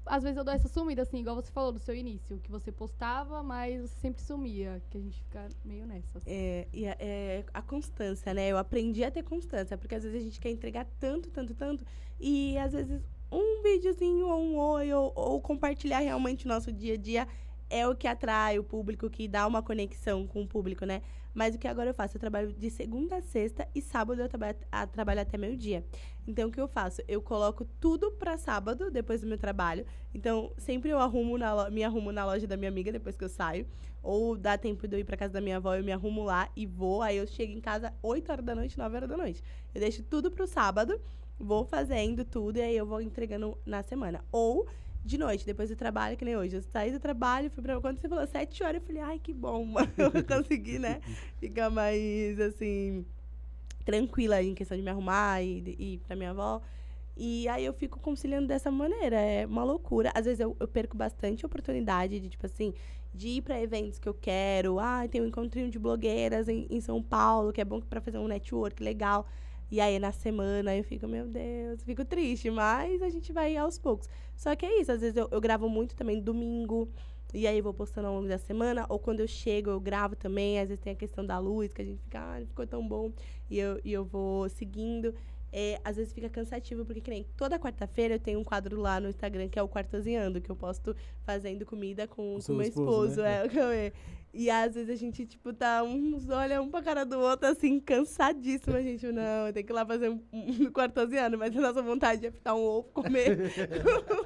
às vezes eu dou essa sumida, assim, igual você falou do seu início, que você postava, mas você sempre sumia, que a gente fica meio nessa. Assim. É a constância, né? Eu aprendi a ter constância, porque às vezes a gente quer entregar tanto, e às vezes um videozinho ou um oi, ou compartilhar realmente o nosso dia a dia é o que atrai o público, que dá uma conexão com o público, né? Mas o que agora eu faço? Eu trabalho de segunda a sexta e sábado eu trabalho até meio-dia. Então, o que eu faço? Eu coloco tudo pra sábado, depois do meu trabalho. Então, sempre eu me arrumo na loja da minha amiga depois que eu saio. Ou dá tempo de eu ir pra casa da minha avó, eu me arrumo lá e vou. Aí eu chego em casa 8 horas da noite, 9 horas da noite. Eu deixo tudo pro sábado, vou fazendo tudo e aí eu vou entregando na semana. Ou de noite, depois do trabalho, que nem hoje. Eu saí do trabalho, fui pra... Quando você falou 7 horas, eu falei, ai, que bom, mano. Eu consegui, né? Ficar mais, assim, tranquila em questão de me arrumar e ir pra minha avó. E aí eu fico conciliando dessa maneira. É uma loucura. Às vezes eu perco bastante oportunidade de, tipo assim, de ir pra eventos que eu quero. Ah, tem um encontrinho de blogueiras em São Paulo, que é bom pra fazer um network legal. E aí, na semana, eu fico, meu Deus, fico triste, mas a gente vai aos poucos. Só que é isso, às vezes eu gravo muito também domingo, e aí eu vou postando ao longo da semana, ou quando eu chego, eu gravo também, às vezes tem a questão da luz, que a gente fica, ah, ficou tão bom, e eu vou seguindo. Às vezes fica cansativo, porque que nem toda quarta-feira eu tenho um quadro lá no Instagram, que é o Quartozinhando, que eu posto fazendo comida com o meu esposo. Né? E às vezes a gente, tipo, olha um pra cara do outro, assim, cansadíssimo. A gente, não, tem que ir lá fazer um Quartozinando, mas a nossa vontade é fritar um ovo, comer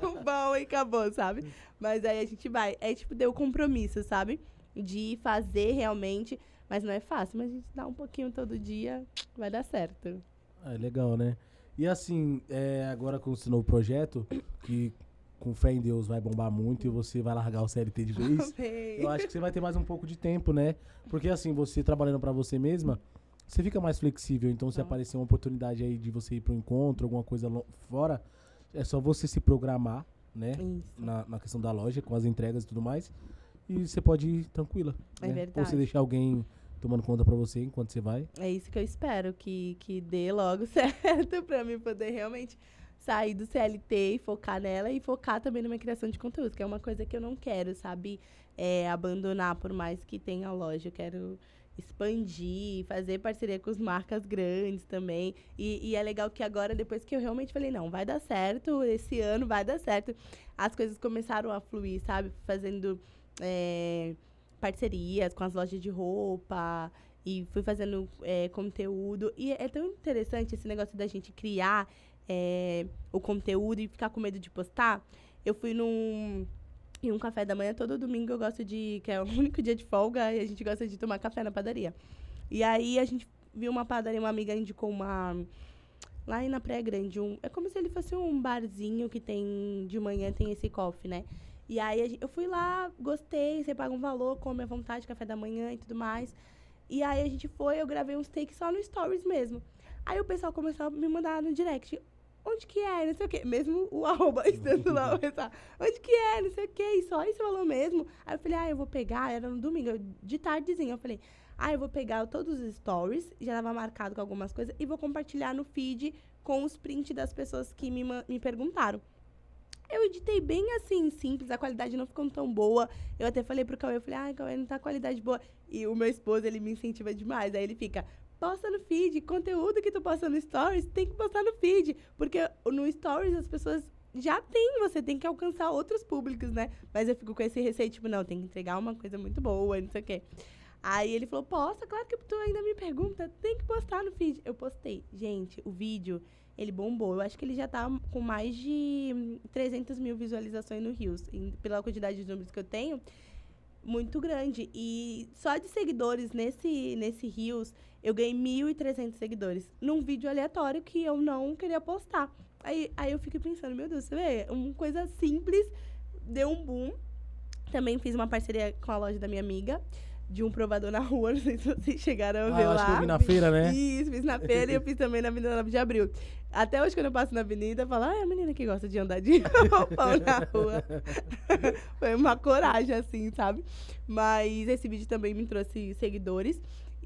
um pão e acabou, sabe? Mas aí a gente vai. É tipo, deu compromisso, sabe? De fazer realmente, mas não é fácil, mas a gente dá um pouquinho todo dia, vai dar certo. É legal, né? E assim, agora com esse novo projeto, que com fé em Deus vai bombar muito e você vai largar o CLT de vez, eu acho que você vai ter mais um pouco de tempo, né? Porque assim, você trabalhando pra você mesma, você fica mais flexível. Então, se aparecer uma oportunidade aí de você ir pro encontro, alguma coisa fora, é só você se programar, né? Na questão da loja, com as entregas e tudo mais. E você pode ir tranquila. É né? verdade. Ou você deixar alguém tomando conta pra você enquanto você vai. É isso que eu espero, que dê logo certo pra mim poder realmente sair do CLT e focar nela e focar também na minha criação de conteúdo, que é uma coisa que eu não quero, sabe, abandonar, por mais que tenha loja. Eu quero expandir, fazer parceria com as marcas grandes também. E é legal que agora, depois que eu realmente falei, não, vai dar certo, esse ano vai dar certo, as coisas começaram a fluir, sabe, fazendo... parcerias com as lojas de roupa e fui fazendo conteúdo. E é tão interessante esse negócio da gente criar o conteúdo e ficar com medo de postar. Eu fui em um café da manhã, todo domingo eu gosto que é o único dia de folga, e a gente gosta de tomar café na padaria. E aí a gente viu uma padaria, uma amiga indicou lá na Praia Grande, é como se ele fosse um barzinho que tem, de manhã tem esse coffee, né? E aí eu fui lá, gostei, você paga um valor, come à vontade, café da manhã e tudo mais. E aí a gente foi, eu gravei uns takes só no Stories mesmo. Aí o pessoal começou a me mandar no direct, onde que é, não sei o quê. Mesmo o arroba estando lá, o pessoal, onde que é, não sei o quê, e só esse valor mesmo. Aí eu falei, eu vou pegar, era no domingo, de tardezinha, eu falei, eu vou pegar todos os Stories, já estava marcado com algumas coisas, e vou compartilhar no feed com os prints das pessoas que me perguntaram. Eu editei bem assim, simples, a qualidade não ficou tão boa. Eu até falei pro Cauê, eu falei, Cauê, não tá qualidade boa. E o meu esposo, ele me incentiva demais. Aí ele fica, posta no feed, conteúdo que tu posta no Stories, tem que postar no feed. Porque no Stories as pessoas já têm, você tem que alcançar outros públicos, né? Mas eu fico com esse receio, tipo, não, tem que entregar uma coisa muito boa, não sei o quê. Aí ele falou, posta, claro que tu ainda me pergunta, tem que postar no feed. Eu postei. Gente, o vídeo... ele bombou. Eu acho que ele já tá com mais de 300 mil visualizações no Reels. Pela quantidade de números que eu tenho, muito grande. E só de seguidores nesse Reels, eu ganhei 1.300 seguidores. Num vídeo aleatório que eu não queria postar. Aí eu fiquei pensando, meu Deus, você vê? Uma coisa simples, deu um boom. Também fiz uma parceria com a loja da minha amiga, de um provador na rua, não sei se vocês chegaram a ver lá. Acho que eu vi na feira, né? Isso, fiz na feira e eu fiz também na Avenida 9 de Abril. Até hoje, quando eu passo na avenida, eu falo, a menina que gosta de andar de roupão na rua. Foi uma coragem, assim, sabe? Mas esse vídeo também me trouxe seguidores.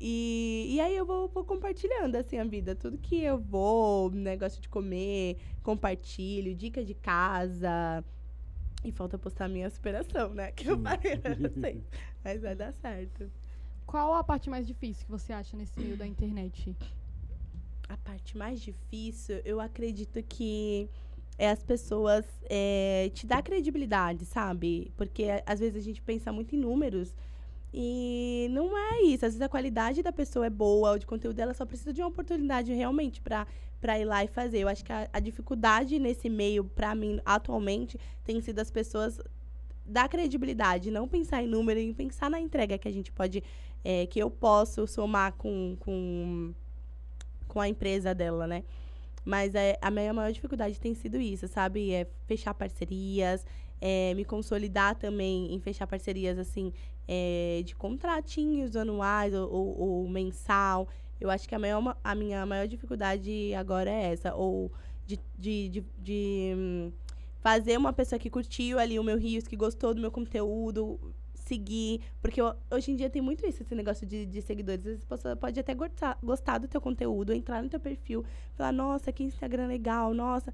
E aí eu vou compartilhando, assim, a vida. Tudo que eu vou, negócio de comer, compartilho, dica de casa. E falta postar a minha superação, né? Que eu falei pra vocês. Mas vai dar certo. Qual a parte mais difícil que você acha nesse meio da internet? A parte mais difícil, eu acredito que é as pessoas te dar credibilidade, sabe? Porque às vezes a gente pensa muito em números e não é isso. Às vezes a qualidade da pessoa é boa, o de conteúdo dela só precisa de uma oportunidade realmente pra ir lá e fazer. Eu acho que a dificuldade nesse meio, pra mim, atualmente, tem sido as pessoas dar credibilidade, não pensar em número, e pensar na entrega que a gente pode, que eu posso somar com a empresa dela, né? Mas a minha maior dificuldade tem sido isso, sabe? É fechar parcerias, me consolidar também em fechar parcerias, assim, de contratinhos anuais ou mensal. Eu acho que a minha maior dificuldade agora é essa. Ou de fazer uma pessoa que curtiu ali o meu Rios, que gostou do meu conteúdo, seguir. Porque hoje em dia tem muito isso, esse negócio de seguidores. Às vezes a pessoa pode até gostar do teu conteúdo, entrar no teu perfil, falar, nossa, que Instagram legal, nossa.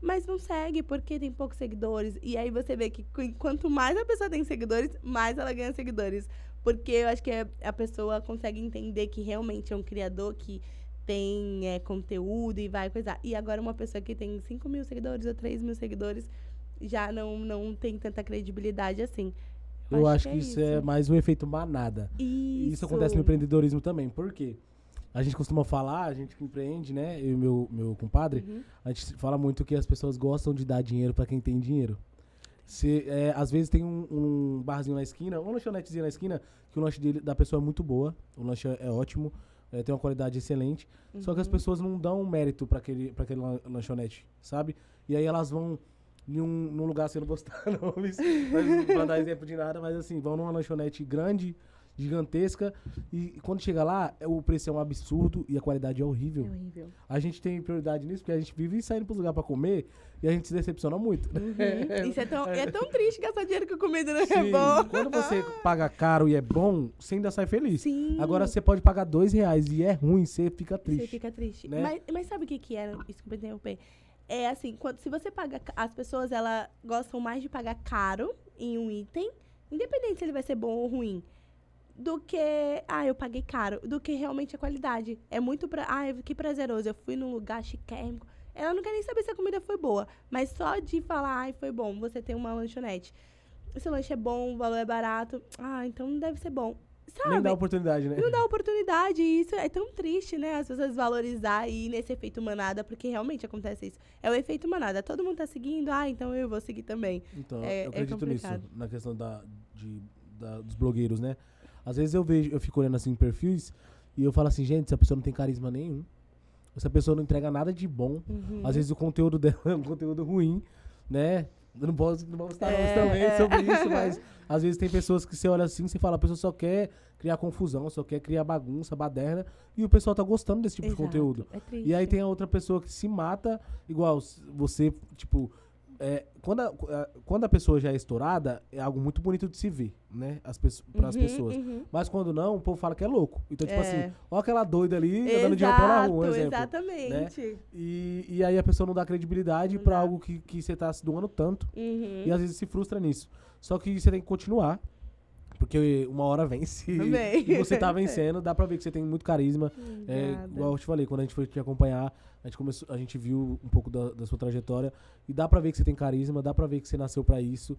Mas não segue porque tem poucos seguidores. E aí você vê que quanto mais a pessoa tem seguidores, mais ela ganha seguidores. Porque eu acho que a pessoa consegue entender que realmente é um criador que tem conteúdo e vai coisar. E agora uma pessoa que tem 5 mil seguidores ou 3 mil seguidores já não tem tanta credibilidade assim. Eu acho que isso é mais um efeito manada. Isso acontece no empreendedorismo também. Por quê? A gente costuma falar, a gente que empreende, né? Eu e meu compadre, a gente fala muito que as pessoas gostam de dar dinheiro pra quem tem dinheiro. Às vezes tem um barzinho na esquina, uma lanchonetezinha na esquina, que o lanche da pessoa é muito boa, o lanche é ótimo, tem uma qualidade excelente, só que as pessoas não dão mérito pra aquele lanchonete, sabe? E aí elas vão num lugar, assim, eu não vou citar nomes, pra dar exemplo de nada, mas assim, vão numa lanchonete grande, gigantesca, e quando chega lá, o preço é um absurdo e a qualidade é horrível. É horrível. A gente tem prioridade nisso, porque a gente vive saindo pros lugares pra comer e a gente se decepciona muito. Isso é tão triste gastar dinheiro com comida, não é Sim. bom? Quando você paga caro e é bom, você ainda sai feliz. Sim. Agora você pode pagar R$2 e é ruim, você fica triste. Você fica triste. Né? Mas sabe o que era? Desculpa interromper. É assim, se você paga... As pessoas, elas gostam mais de pagar caro em um item, independente se ele vai ser bom ou ruim, do que, eu paguei caro, do que realmente a qualidade. É muito que prazeroso. Eu fui num lugar chiquérrimo. Ela não quer nem saber se a comida foi boa, mas só de falar, foi bom, você tem uma lanchonete. Esse lanche é bom, o valor é barato. Então não deve ser bom. Sabe? Nem dá oportunidade, né? Não dá oportunidade. E isso é tão triste, né? As pessoas valorizar e ir nesse efeito manada, porque realmente acontece isso. É o efeito manada. Todo mundo tá seguindo, então eu vou seguir também. Então, eu acredito nisso, na questão dos blogueiros, né? Às vezes eu fico olhando assim perfis e eu falo assim, gente, essa pessoa não tem carisma nenhum. Essa pessoa não entrega nada de bom. Às vezes o conteúdo dela é um conteúdo ruim, né? Eu não vou estar também sobre isso, mas às vezes tem pessoas que você olha assim, você fala, a pessoa só quer criar confusão, só quer criar bagunça, baderna, e o pessoal tá gostando desse tipo de conteúdo. É triste. E aí tem a outra pessoa que se mata, igual você, tipo... quando a pessoa já é estourada, é algo muito bonito de se ver, né? Para as pessoas. Mas quando não, o povo fala que é louco. Então, tipo assim, olha aquela doida ali, dando dinheiro pra rua, um exemplo. Exatamente. Né? E aí a pessoa não dá credibilidade pra algo que você tá se doando tanto. E às vezes se frustra nisso. Só que você tem que continuar. Porque uma hora vence. E você tá vencendo, dá pra ver que você tem muito carisma. Igual eu te falei, quando a gente foi te acompanhar, a gente viu um pouco da sua trajetória. E dá pra ver que você tem carisma, dá pra ver que você nasceu pra isso.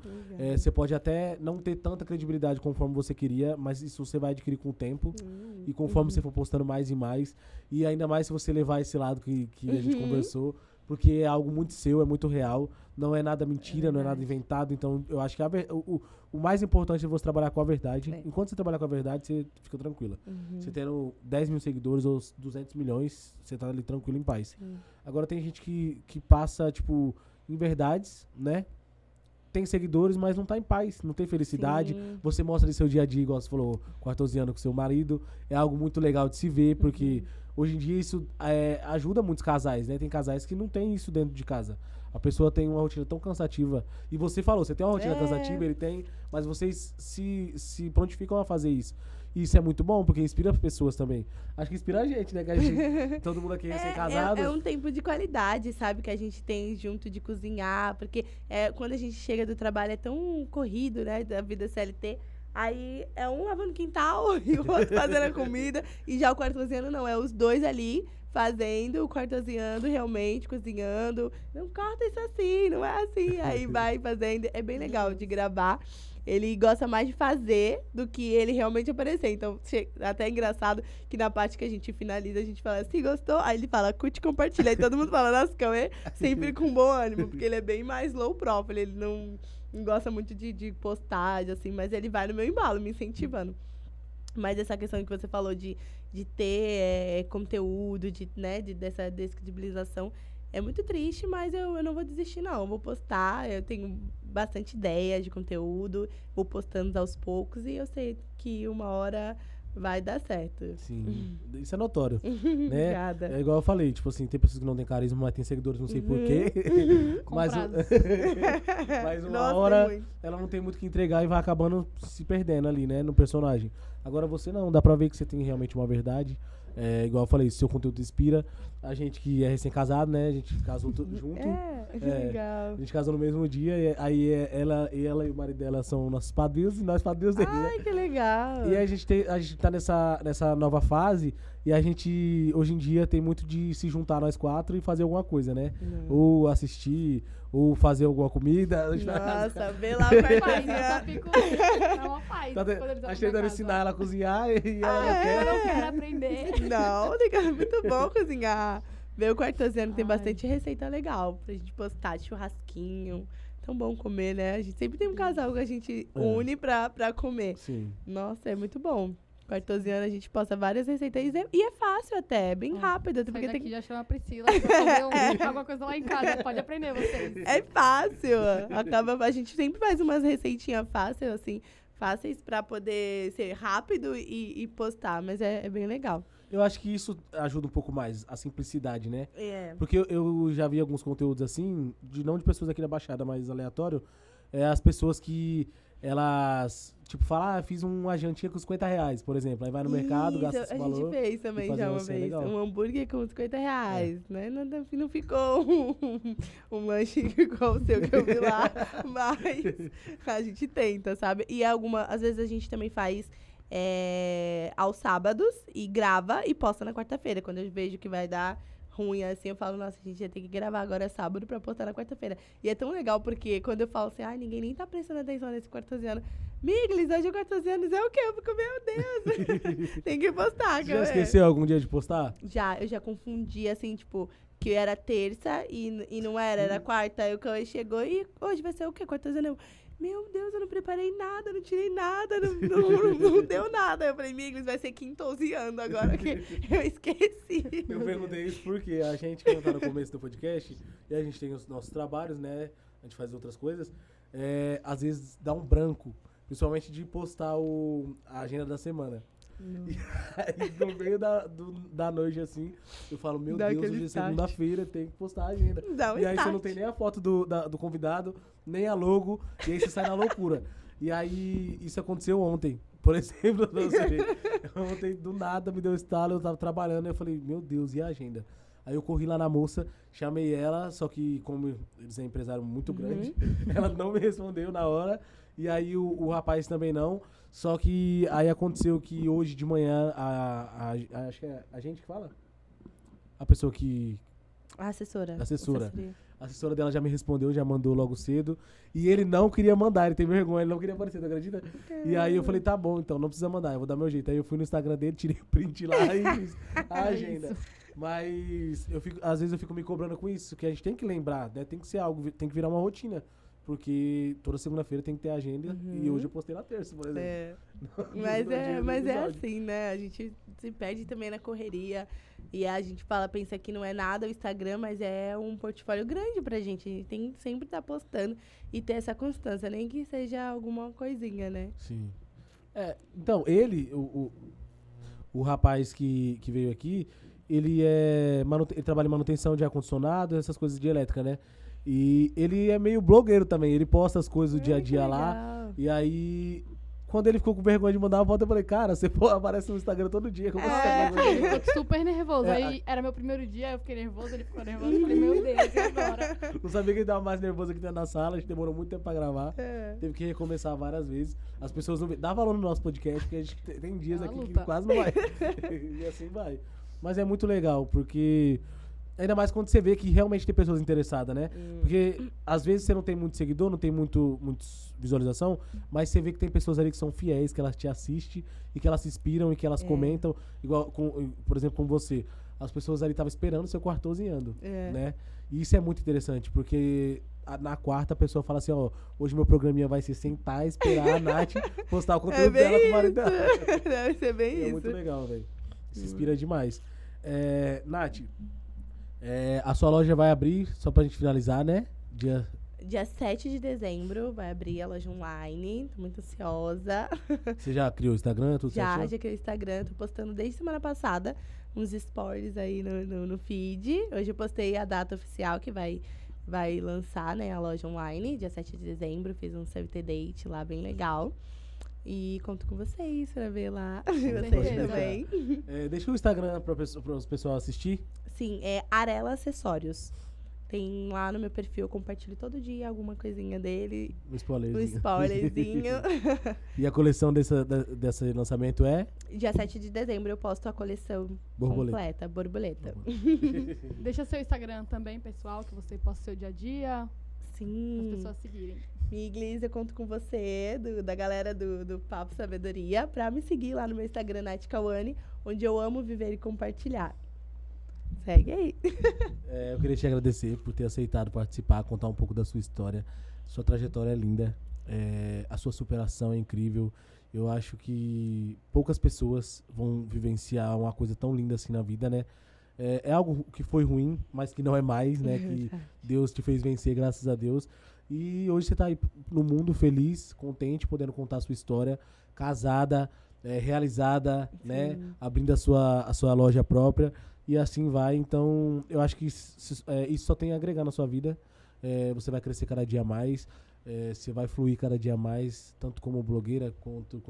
Você pode até não ter tanta credibilidade conforme você queria, mas isso você vai adquirir com o tempo. E conforme você for postando mais e mais. E ainda mais se você levar esse lado que a gente conversou. Porque é algo muito seu, é muito real. Não é nada mentira, não é nada inventado. Então, eu acho que o mais importante é você trabalhar com a verdade. Enquanto você trabalhar com a verdade, você fica tranquila. Você tendo 10 mil seguidores ou 200 milhões, você tá ali tranquilo, em paz. Agora, tem gente que passa, tipo, em verdades, né? Tem seguidores, mas não tá em paz, não tem felicidade. Você mostra ali seu dia a dia, igual você falou, quartoziano com seu marido. É algo muito legal de se ver, porque hoje em dia isso ajuda muitos casais, né? Tem casais que não tem isso dentro de casa. A pessoa tem uma rotina tão cansativa. E você falou, você tem uma rotina cansativa, ele tem, mas vocês se prontificam a fazer isso. E isso é muito bom, porque inspira as pessoas também. Acho que inspira a gente, né? Que a gente, todo mundo aqui recém-casado. É um tempo de qualidade, sabe? Que a gente tem junto de cozinhar. Porque quando a gente chega do trabalho é tão corrido, né? Da vida CLT. Aí é um lavando quintal e o outro fazendo a comida. E já o quarto cozinhando não, é os dois ali fazendo, o quarto cozinhando, realmente cozinhando. Não corta isso assim, não é assim. Aí vai fazendo. É bem legal de gravar. Ele gosta mais de fazer do que ele realmente aparecer. Então, até é engraçado que na parte que a gente finaliza, a gente fala, se gostou? Aí ele fala, curte e compartilha. Aí todo mundo fala, nossa, Cauê, sempre com bom ânimo, porque ele é bem mais low profile, ele não gosta muito de postagem, assim, mas ele vai no meu embalo, me incentivando. Mas essa questão que você falou de ter conteúdo, dessa descredibilização, é muito triste, mas eu não vou desistir, não. Eu vou postar, eu tenho bastante ideia de conteúdo, vou postando aos poucos e eu sei que uma hora vai dar certo. Sim, isso é notório, né? Obrigada. É igual eu falei, tipo assim, tem pessoas que não têm carisma, mas tem seguidores, não sei porquê. mas, mas uma hora ela não tem muito o que entregar e vai acabando se perdendo ali, né, no personagem. Agora você não, dá pra ver que você tem realmente uma verdade. Igual eu falei, seu conteúdo inspira. A gente que é recém-casado, né? A gente casou junto. Legal. A gente casou no mesmo dia. E aí ela e o marido dela são nossos padrinhos e nós padrinhos deles, né? Ai, que legal. E a gente tá nessa nova fase. E a gente, hoje em dia, tem muito de se juntar nós quatro e fazer alguma coisa, né? Ou assistir, ou fazer alguma comida. Nossa, vê lá o quartinho. Eu só fico uma paz. Tá tentando ensinar ela a cozinhar e eu não quero aprender. Não, é muito bom cozinhar. Ver o Quartoziano tem bastante receita legal pra gente postar, churrasquinho. Tão bom comer, né? A gente sempre tem um casal que a gente une pra comer. Sim. Nossa, é muito bom. Quartoziano a gente posta várias receitas e é fácil até, é bem rápido. Porque tem que já chama a Priscila pra fazer alguma coisa lá em casa. Pode aprender vocês. É fácil. A gente sempre faz umas receitinhas fáceis, assim, fáceis pra poder ser rápido e postar, mas é bem legal. Eu acho que isso ajuda um pouco mais, a simplicidade, né? É. Porque eu já vi alguns conteúdos assim, não de pessoas aqui da Baixada, mas aleatório, as pessoas que elas, tipo, falam, fiz uma jantinha com R$50, por exemplo. Aí vai no mercado, gasta esse valor. A gente fez também já uma vez. Um hambúrguer com R$50, né? Não ficou um lanche igual o seu que eu vi lá, mas a gente tenta, sabe? E às vezes a gente também faz aos sábados e grava e posta na quarta-feira. Quando eu vejo que vai dar ruim assim, eu falo, nossa, a gente ia ter que gravar agora sábado pra postar na quarta-feira. E é tão legal porque quando eu falo assim, ninguém nem tá prestando atenção nesse quartoziano. Miglis, hoje o quartoziano é o quê? Eu fico, meu Deus, tem que postar. Já esqueceu algum dia de postar? Eu já confundi, assim, tipo, que era terça e não era quarta. Aí o Cauê chegou e hoje vai ser o quê? Quartoziano? Meu Deus, eu não preparei nada, não tirei nada, não deu nada. Eu falei, Miglis, vai ser quintoziano agora, que eu esqueci. Eu perguntei isso porque a gente, quando tá no começo do podcast, e a gente tem os nossos trabalhos, né? A gente faz outras coisas, às vezes dá um branco, principalmente de postar a agenda da semana. E aí, no meio da noite, assim, eu falo, meu Deus, hoje é segunda-feira, tem que postar a agenda. E aí você não tem nem a foto do convidado, nem a logo, e aí você sai na loucura. E aí, isso aconteceu ontem, por exemplo, pra você ver. Ontem, do nada, me deu um estalo, eu tava trabalhando, e eu falei, meu Deus, e a agenda? Aí eu corri lá na moça, chamei ela, só que como eles é empresário muito grande, ela não me respondeu na hora, e aí o rapaz também não. Só que aí aconteceu que hoje de manhã, acho que é a gente que fala? A pessoa que... A assessora. A assessora dela já me respondeu, já mandou logo cedo. E ele não queria mandar, ele tem vergonha, ele não queria aparecer, tu acredita? E aí eu falei, tá bom, então, não precisa mandar, eu vou dar meu jeito. Aí eu fui no Instagram dele, tirei o print lá e fiz a agenda. Mas às vezes eu fico me cobrando com isso, que a gente tem que lembrar, né? Tem que ser algo, tem que virar uma rotina. Porque toda segunda-feira tem que ter agenda e hoje eu postei na terça, por exemplo. Mas é assim, né? A gente se perde também na correria e a gente pensa que não é nada o Instagram, mas é um portfólio grande pra gente. A gente tem que sempre estar postando e ter essa constância, nem que seja alguma coisinha, né? Sim. Então, ele, o rapaz que veio aqui, ele trabalha em manutenção de ar-condicionado, essas coisas de elétrica, né? E ele é meio blogueiro também, ele posta as coisas do dia a dia lá. E aí, quando ele ficou com vergonha de mandar uma foto, eu falei, cara, você aparece no Instagram todo dia. Como Ele ficou super nervoso. Aí era meu primeiro dia, eu fiquei nervoso, ele ficou nervoso. Eu falei, meu Deus, e agora? Não sabia que ele tava mais nervoso aqui dentro da sala, a gente demorou muito tempo pra gravar. Teve que recomeçar várias vezes. As pessoas não dá valor no nosso podcast, porque a gente tem dias aqui que quase não vai. E assim vai. Mas é muito legal, porque... Ainda mais quando você vê que realmente tem pessoas interessadas, né? Porque às vezes você não tem muito seguidor, não tem muito visualização, mas você vê que tem pessoas ali que são fiéis, que elas te assistem e que elas se inspiram e que elas comentam. Igual, por exemplo, com você. As pessoas ali estavam esperando o seu quarto cozinhando, né? E isso é muito interessante, porque na quarta a pessoa fala assim, ó, hoje meu programinha vai ser sentar, esperar a Nath postar o conteúdo dela com o marido dela. Deve ser bem isso. É muito legal, velho. Se inspira demais. Nath... a sua loja vai abrir, só pra gente finalizar, né? Dia 7 de dezembro vai abrir a loja online. Tô muito ansiosa. Você já criou o Instagram? Tudo Já certinho? criei o Instagram. Tô postando desde semana passada uns stories aí no feed. Hoje eu postei a data oficial que vai lançar, né, a loja online. Dia 7 de dezembro. Fiz um save the date lá bem legal. E conto com vocês pra ver lá. Vocês também. Deixa o Instagram para os pessoal assistir. Sim, é Arela Acessórios. Tem lá no meu perfil, eu compartilho todo dia alguma coisinha dele. Um spoilerzinho. Um spoilerzinho. E a coleção desse lançamento é? Dia 7 de dezembro eu posto a coleção completa, borboleta. Deixa seu Instagram também, pessoal, que você posta o seu dia a dia. Sim. As pessoas seguirem. Miglis, eu conto com você, da galera do Papo Sabedoria, pra me seguir lá no meu Instagram, Nath Kawane, onde eu amo viver e compartilhar. Segue aí. Eu queria te agradecer por ter aceitado participar, contar um pouco da sua história. Sua trajetória é linda, a sua superação é incrível. Eu acho que poucas pessoas vão vivenciar uma coisa tão linda assim na vida, né? É algo que foi ruim, mas que não é mais, né? Que Deus te fez vencer, graças a Deus. E hoje você tá aí no mundo feliz, contente, podendo contar a sua história, casada, realizada, né? Abrindo a sua loja própria. E assim vai. Então, eu acho que isso só tem a agregar na sua vida. Você vai crescer cada dia mais. Você vai fluir cada dia mais, tanto como blogueira quanto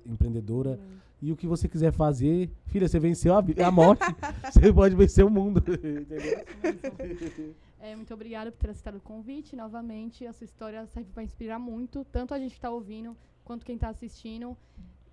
empreendedora. E o que você quiser fazer, filha, você venceu a morte. Você pode vencer o mundo. Entendeu? Muito obrigada por ter aceitado o convite novamente. A sua história serve para inspirar muito, tanto a gente que está ouvindo, quanto quem está assistindo.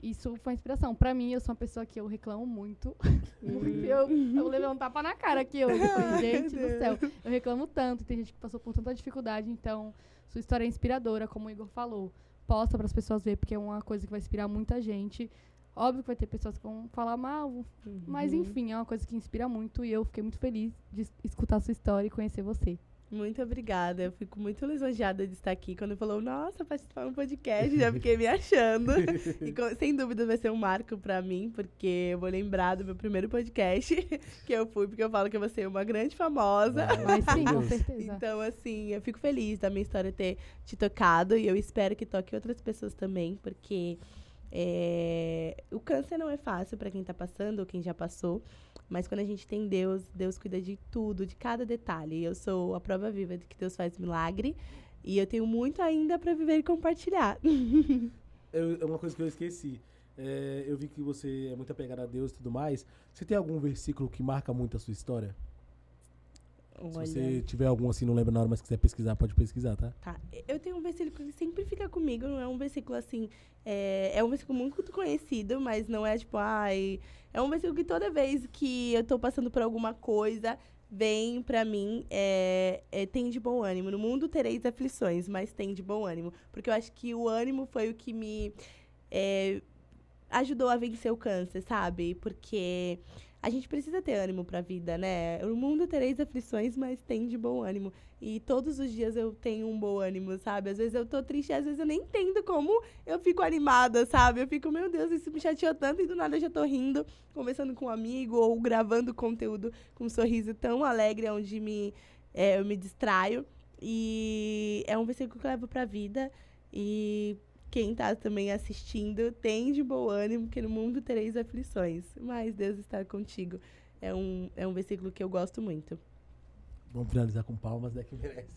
Isso foi inspiração. Pra mim, eu sou uma pessoa que eu reclamo muito. Muito. Eu levei um tapa na cara aqui hoje. Gente do céu. Eu reclamo tanto. Tem gente que passou por tanta dificuldade. Então, sua história é inspiradora, como o Igor falou. Posta para as pessoas verem, porque é uma coisa que vai inspirar muita gente. Óbvio que vai ter pessoas que vão falar mal. Mas, enfim, é uma coisa que inspira muito. E eu fiquei muito feliz de escutar a sua história e conhecer você. Muito obrigada. Eu fico muito lisonjeada de estar aqui. Quando falou, nossa, participar de um podcast, já fiquei me achando. E sem dúvida vai ser um marco pra mim, porque eu vou lembrar do meu primeiro podcast que eu fui, porque eu falo que eu vou ser uma grande famosa. Mas sim, com certeza. Então, assim, eu fico feliz da minha história ter te tocado e eu espero que toque outras pessoas também, porque o câncer não é fácil pra quem tá passando ou quem já passou. Mas quando a gente tem Deus, Deus cuida de tudo, de cada detalhe. Eu sou a prova viva de que Deus faz milagre. E eu tenho muito ainda para viver e compartilhar. É uma coisa que eu esqueci. Eu vi que você é muito apegada a Deus e tudo mais. Você tem algum versículo que marca muito a sua história? Olha. Se você tiver algum assim, não lembra na hora, mas quiser pesquisar, pode pesquisar, tá? Tá. Eu tenho um versículo que sempre fica comigo, não é um versículo assim... É um versículo muito conhecido, mas não é tipo, é um versículo que toda vez que eu tô passando por alguma coisa, vem pra mim, tem de bom ânimo. No mundo tereis aflições, mas tem de bom ânimo. Porque eu acho que o ânimo foi o que me ajudou a vencer o câncer, sabe? Porque... a gente precisa ter ânimo pra vida, né? No mundo tereis aflições, mas tem de bom ânimo. E todos os dias eu tenho um bom ânimo, sabe? Às vezes eu tô triste, às vezes eu nem entendo como eu fico animada, sabe? Eu fico, meu Deus, isso me chateou tanto e do nada eu já tô rindo, conversando com um amigo ou gravando conteúdo com um sorriso tão alegre, onde eu me distraio. E é um versículo que eu levo pra vida e... quem tá também assistindo, tem de bom ânimo, que no mundo tereis aflições, mas Deus está contigo. É um versículo que eu gosto muito. Vamos finalizar com palmas, né, que merece.